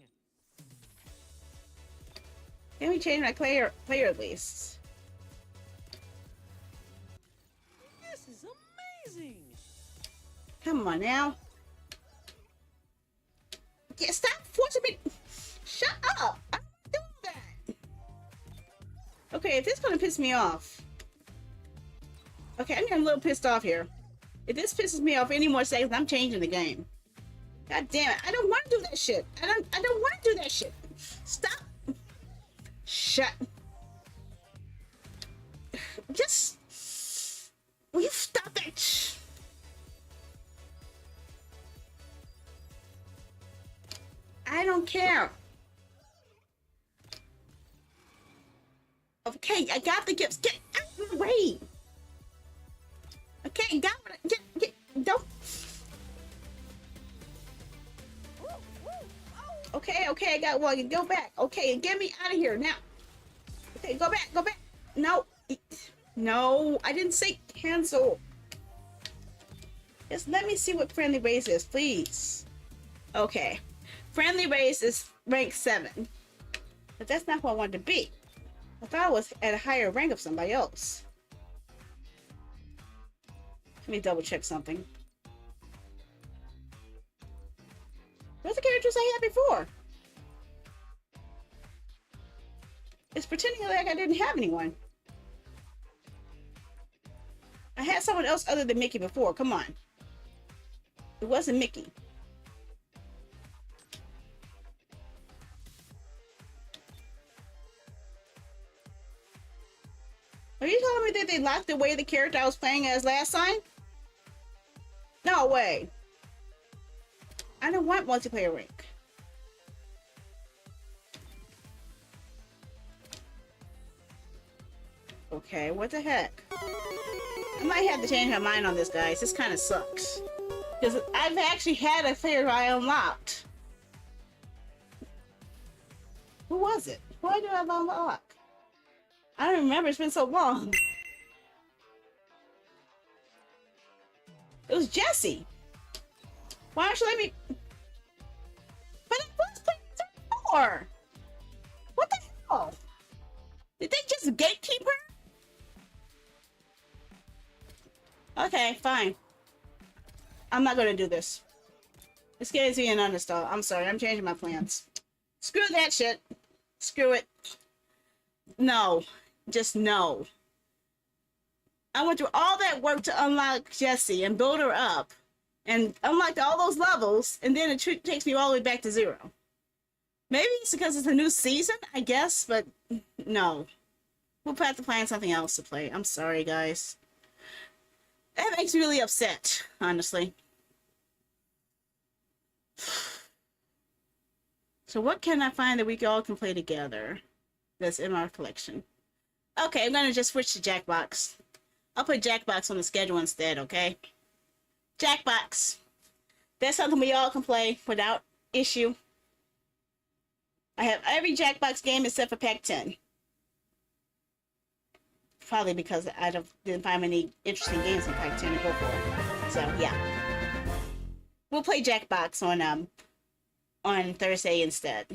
Can we change my player list? This is amazing. Come on now. Yeah, stop forcing me. Shut up. I'm not doing that. Okay, if this is gonna piss me off. Okay, I'm getting a little pissed off here. If this pisses me off any more seconds, I'm changing the game. God damn it. I don't want to do that shit. I don't want to do that shit. Stop. Shut. Just. Will you stop it? I don't care. Okay, I got the gifts. Get out of the way. Okay, got it. Get, don't. Okay, I got one. Go back. Okay, get me out of here now. Okay, go back. No. No, I didn't say cancel. Just let me see what friendly race is, please. Okay. Friendly race is rank 7. But that's not who I wanted to be. I thought I was at a higher rank of somebody else. Let me double check something. Where's the characters I had before? It's pretending like I didn't have anyone. I had someone else other than Mickey before. Come on. It wasn't Mickey. Are you telling me that they locked away the character I was playing as last time? No way. I don't want multiplayer rank. Okay, what the heck? I might have to change my mind on this, guys. This kind of sucks. Because I've actually had a player I unlocked. Who was it? Why did I unlock? I don't remember. It's been so long. It was Jesse. Why don't you let me? But I was playing before. What the hell? Did they just gatekeep her? Okay, fine. I'm not gonna do this. This game is being uninstalled. I'm sorry. I'm changing my plans. Screw that shit. Screw it. No. Just no. I went through all that work to unlock Jessie and build her up and unlocked all those levels, and then it takes me all the way back to 0. Maybe it's because it's a new season, I guess, but no. We'll have to find something else to play. I'm sorry, guys. That makes me really upset, honestly. So what can I find that we all can play together that's in our collection? Okay, I'm gonna just switch to Jackbox. I'll put Jackbox on the schedule instead, okay? Jackbox. That's something we all can play without issue. I have every Jackbox game except for Pac-10. Probably because I didn't find many interesting games in Pac-10 to go for. So, yeah. We'll play Jackbox on Thursday instead.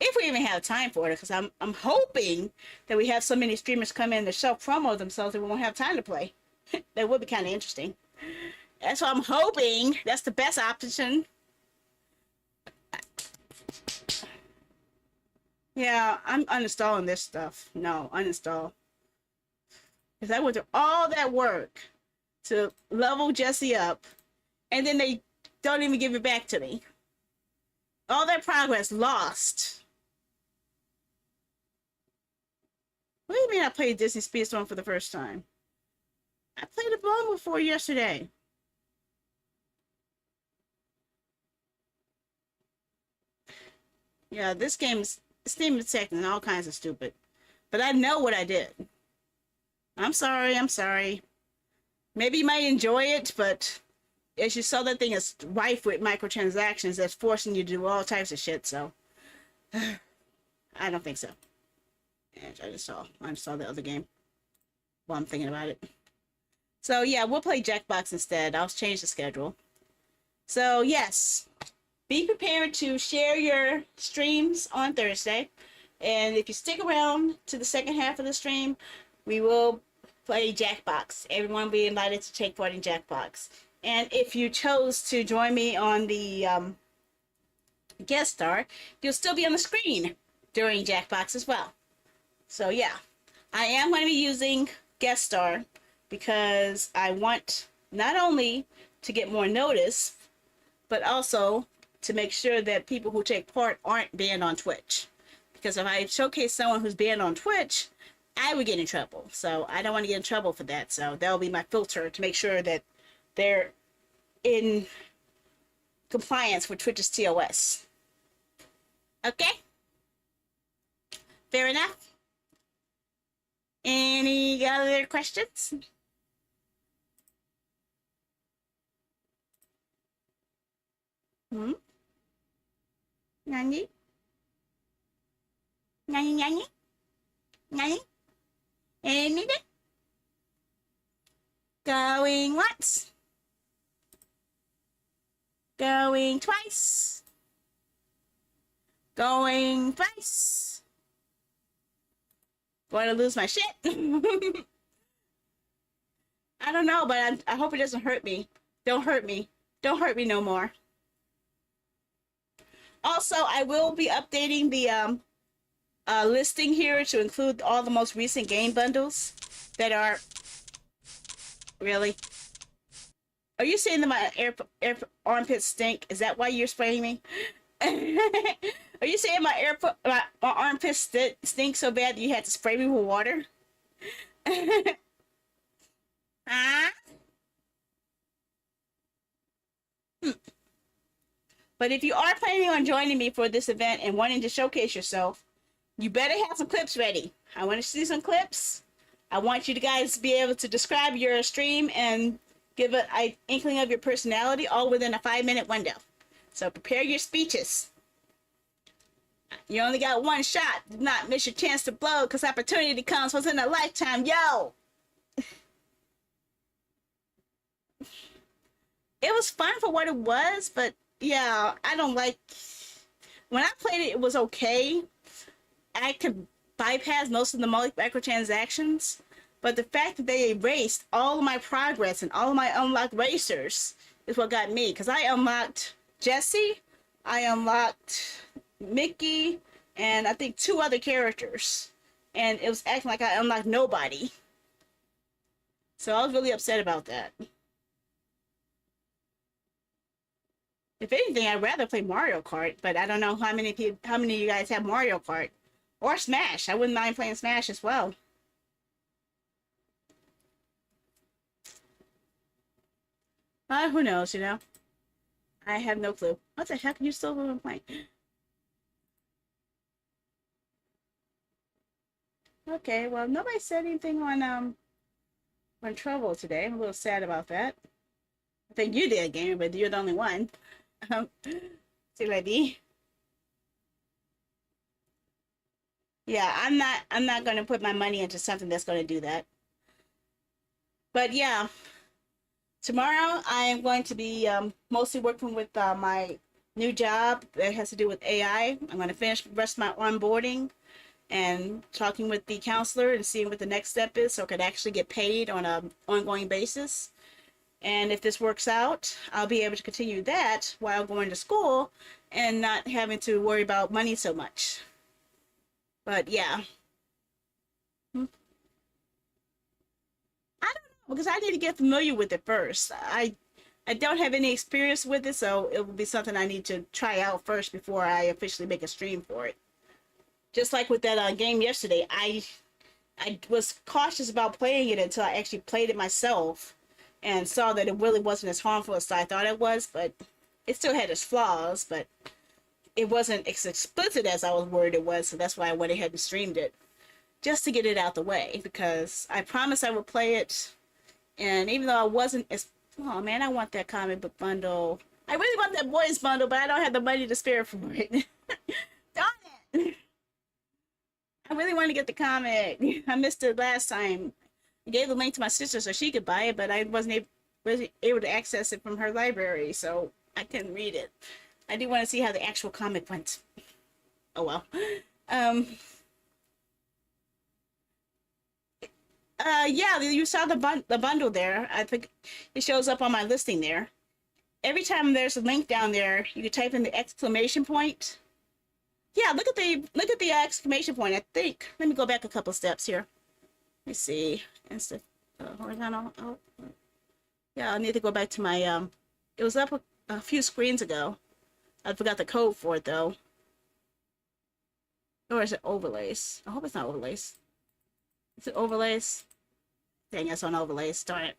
If we even have time for it, because I'm hoping that we have so many streamers come in to self-promo themselves that we won't have time to play. That would be kind of interesting. That's what I'm hoping. That's the best option. Yeah, I'm uninstalling this stuff. No, uninstall. Because I went through all that work to level Jessie up, and then they don't even give it back to me. All that progress lost. What do you mean I played Disney Speedstorm for the first time? I played it long before yesterday. Yeah, this game's Steam detecting and all kinds of stupid. But I know what I did. I'm sorry. Maybe you might enjoy it, but as you saw, that thing is rife with microtransactions that's forcing you to do all types of shit, so I don't think so. And I just saw the other game while I'm thinking about it. So yeah, we'll play Jackbox instead. I'll change the schedule. So yes, be prepared to share your streams on Thursday. And if you stick around to the second half of the stream, we will play Jackbox. Everyone will be invited to take part in Jackbox. And if you chose to join me on the guest star, you'll still be on the screen during Jackbox as well. So yeah, I am going to be using guest star because I want not only to get more notice, but also to make sure that people who take part aren't banned on Twitch. Because if I showcase someone who's banned on Twitch, I would get in trouble. So I don't want to get in trouble for that. So that'll be my filter to make sure that they're in compliance with Twitch's TOS. Okay? Fair enough? Any other questions? Nani? Anything? Going once? Going twice? Going thrice? Going to lose my shit? I don't know, but I hope it doesn't hurt me. Don't hurt me. Don't hurt me no more. Also, I will be updating the listing here to include all the most recent game bundles that are... Really? Are you saying that my air armpits stink? Is that why you're spraying me? Are you saying my armpits stink so bad that you had to spray me with water? Huh? But if you are planning on joining me for this event and wanting to showcase yourself, you better have some clips ready. I want to see some clips. I want you guys to be able to describe your stream and give an inkling of your personality all within a 5-minute window. So prepare your speeches. You only got one shot. Do not miss your chance to blow, because opportunity comes once in a lifetime. Yo! It was fun for what it was, but yeah, I don't like. When I played it, it was okay. I could bypass most of the microtransactions, but the fact that they erased all of my progress and all of my unlocked racers is what got me. Because I unlocked Jesse, I unlocked Mickey, and I think two other characters. And it was acting like I unlocked nobody. So I was really upset about that. If anything, I'd rather play Mario Kart, but I don't know how many of you guys have Mario Kart or Smash. I wouldn't mind playing Smash as well. Who knows, you know? I have no clue. What the heck are you still playing? Okay, well, nobody said anything on Trouble today. I'm a little sad about that. I think you did, Gamer, but you're the only one. See, lady. Yeah, I'm not gonna put my money into something that's gonna do that. But yeah, tomorrow I am going to be mostly working with my new job that has to do with AI. I'm going to finish the rest of my onboarding and talking with the counselor and seeing what the next step is so I could actually get paid on an ongoing basis. And if this works out, I'll be able to continue that while going to school and not having to worry about money so much. But yeah. I don't know because I need to get familiar with it first. I don't have any experience with it, so it will be something I need to try out first before I officially make a stream for it. Just like with that game yesterday, I was cautious about playing it until I actually played it myself and saw that it really wasn't as harmful as I thought it was, but it still had its flaws, but it wasn't as explicit as I was worried it was, so that's why I went ahead and streamed it. Just to get it out the way, because I promised I would play it, and even though I wasn't as... Oh man, I want that comic book bundle. I really want that boys bundle, but I don't have the money to spare for it. Darn it! I really want to get the comic. I missed it last time. I gave the link to my sister so she could buy it, but I wasn't able to access it from her library, so I couldn't read it. I do want to see how the actual comic went. Oh well. Yeah, you saw the bundle there. I think it shows up on my listing there. Every time there's a link down there, you can type in the exclamation point. Yeah, look at the exclamation point. I think. Let me go back a couple steps here. Let me see. Insta horizontal. Oh, yeah. I need to go back to my It was up a few screens ago. I forgot the code for it though. Or is it overlays? I hope it's not overlays. Is it overlays? Dang, it's on overlays. Darn it.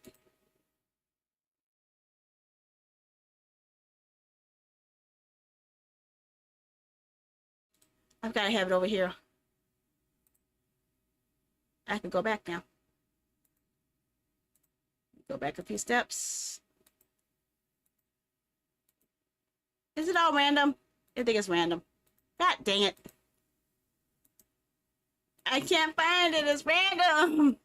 I've got to have it over here. I can go back now. Go back a few steps. Is it all random? I think it's random. God dang it. I can't find it. It's random.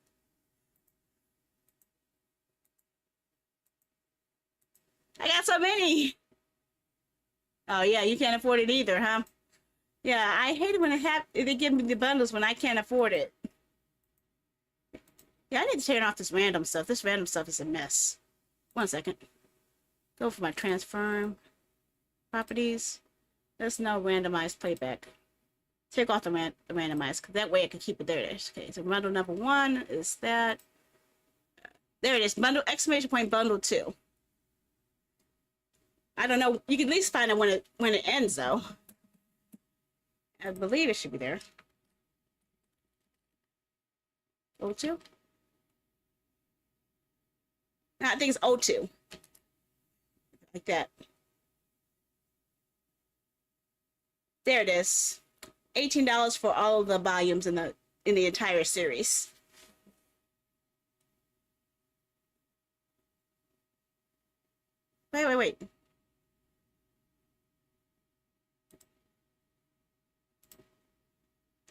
I got so many. Oh yeah, you can't afford it either, huh? Yeah, I hate it when they give me the bundles when I can't afford it. Yeah, I need to turn off this random stuff. This random stuff is a mess. 1 second. Go for my transform properties. There's no randomized playback. Take off the randomized, because that way I can keep it there. Okay, so bundle number 1 is that. There it is. Bundle exclamation point bundle 2. I don't know. You can at least find it when it ends though. I believe it should be there. O2? No, I think it's O2. Like that. There it is. $18 for all of the volumes in the entire series. Wait.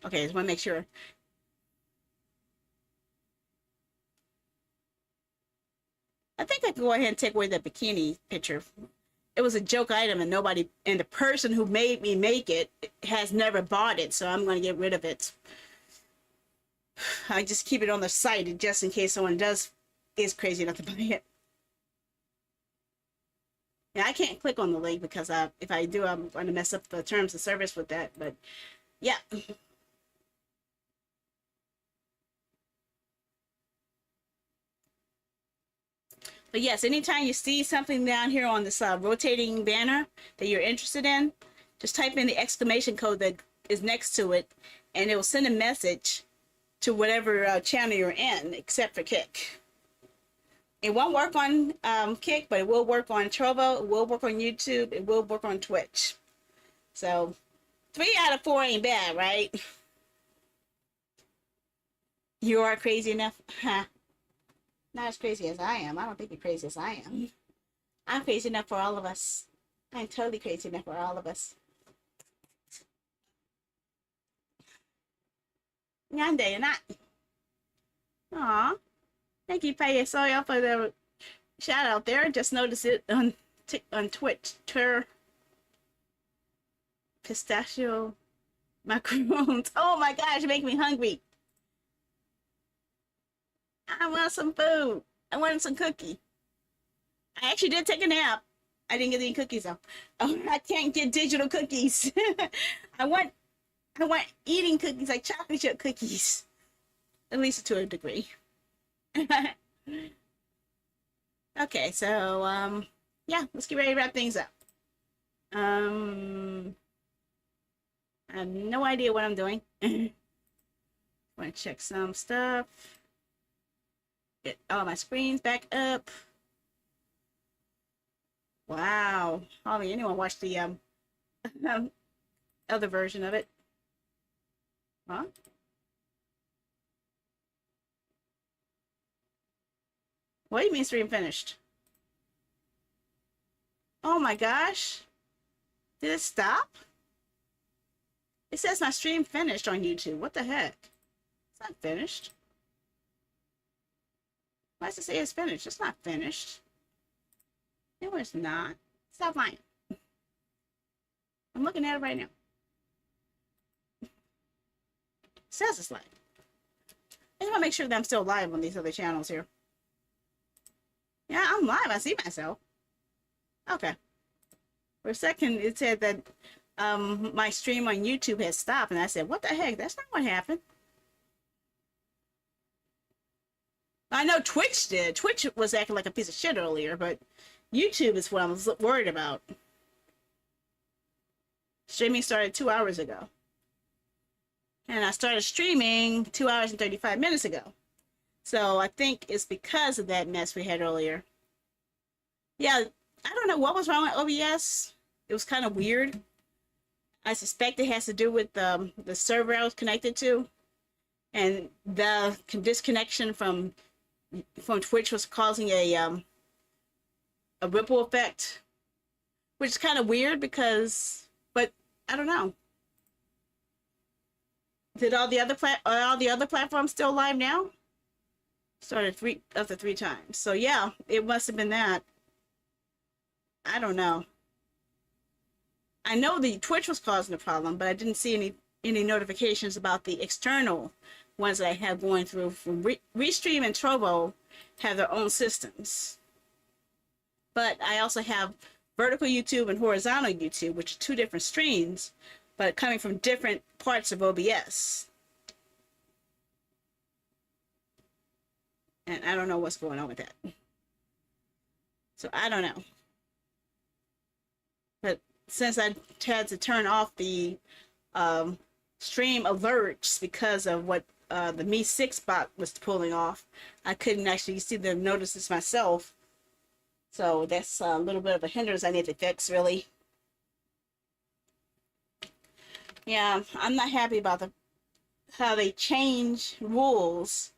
Okay, just want to make sure. I I think I can go ahead and take away the bikini picture. It was a joke item, and nobody, and the person who made me make it has never bought it, so I'm going to get rid of it. I just keep it on the site just in case someone is crazy enough to buy it. Yeah, I can't click on the link because if I do, I'm going to mess up the terms of service with that. But yeah. But yes, anytime you see something down here on this rotating banner that you're interested in, just type in the exclamation code that is next to it, and it will send a message to whatever channel you're in, except for Kick. It won't work on Kick, but it will work on Trovo, it will work on YouTube, it will work on Twitch. So 3 out of 4 ain't bad, right? You are crazy enough? Huh. Not as crazy as I am. I don't think you're crazy as I am. I'm crazy enough for all of us. I'm totally crazy enough for all of us. Yande, you're not. Aw. Thank you, Paya Soya, for the shout out there. Just noticed it on Twitch. Pistachio macarons. Oh my gosh, you make me hungry. I want some food. I want some cookie. I actually did take a nap. I didn't get any cookies though. Oh, I can't get digital cookies. I want eating cookies, like chocolate chip cookies. At least to a degree. Okay, so yeah, let's get ready to wrap things up. I have no idea what I'm doing. Want to check some stuff. Get all my screens back up. Wow. Hardly anyone watched the other version of it. Huh? What do you mean stream finished? Oh my gosh. Did it stop? It says my stream finished on YouTube. What the heck? It's not finished. Why does it say it's finished? It's not finished. No, it's not. Stop lying. I'm looking at it right now. It says it's live. I just want to make sure that I'm still live on these other channels here. Yeah, I'm live. I see myself. Okay. For a second, it said that my stream on YouTube had stopped, and I said, what the heck? That's not what happened. I know Twitch did. Twitch was acting like a piece of shit earlier, but YouTube is what I was worried about. Streaming started 2 hours ago. And I started streaming 2 hours and 35 minutes ago. So I think it's because of that mess we had earlier. Yeah, I don't know what was wrong with OBS. It was kind of weird. I suspect it has to do with the server I was connected to. And the disconnection from Twitch was causing a ripple effect, which is kind of weird because, but I don't know. Did all the other platforms still live now? Started 3 times. So yeah, it must have been that. I don't know. I know the Twitch was causing the problem, but I didn't see any notifications about the external ones that I have going through. From Restream and Trovo have their own systems. But I also have vertical YouTube and horizontal YouTube, which are 2 different streams, but coming from different parts of OBS. And I don't know what's going on with that. So I don't know. But since I had to turn off the stream alerts because of what the Me 6 bot was pulling off, I couldn't actually see the notices myself. So that's a little bit of a hindrance I need to fix, really. Yeah, I'm not happy about how they change rules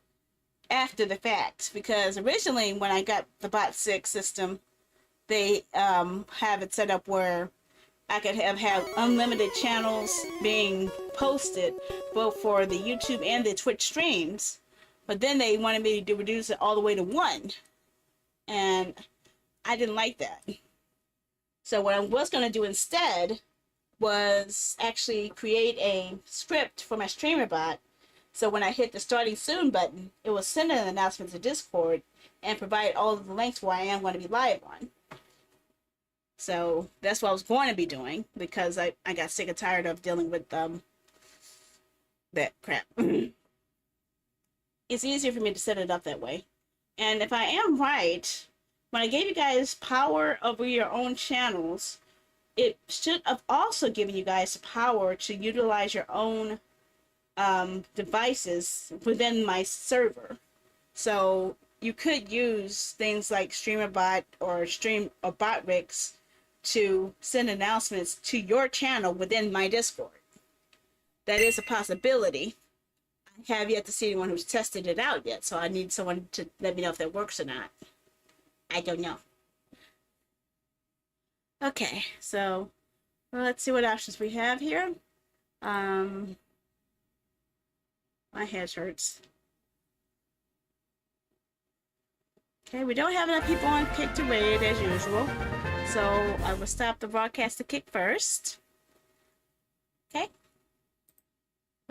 after the fact, because originally when I got the bot 6 system, they have it set up where I could have unlimited channels being posted both for the YouTube and the Twitch streams, but then they wanted me to reduce it all the way to 1. and I didn't like that. So what I was going to do instead was actually create a script for my streamer bot. So when I hit the starting soon button, it will send an announcement to Discord and provide all of the links where I am going to be live on. So that's what I was going to be doing, because I got sick and tired of dealing with that crap. It's easier for me to set it up that way. And if I am right, when I gave you guys power over your own channels, it should have also given you guys the power to utilize your own devices within my server. So you could use things like StreamerBot or BotRix to send announcements to your channel within my Discord. That is a possibility. I have yet to see anyone who's tested it out yet, so I need someone to let me know if that works or not. I don't know. Okay, so let's see what options we have here. My head hurts. Okay, we don't have enough people on Kick to raid as usual, so I will stop the broadcast to Kick first. Okay.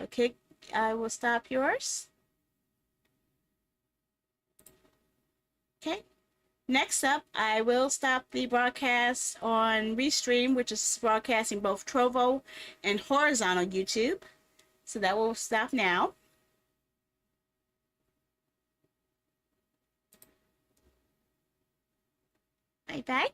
Okay, I will stop yours. Okay. Next up, I will stop the broadcast on Restream, which is broadcasting both Trovo and horizontal YouTube. So that will stop now. Bye-bye.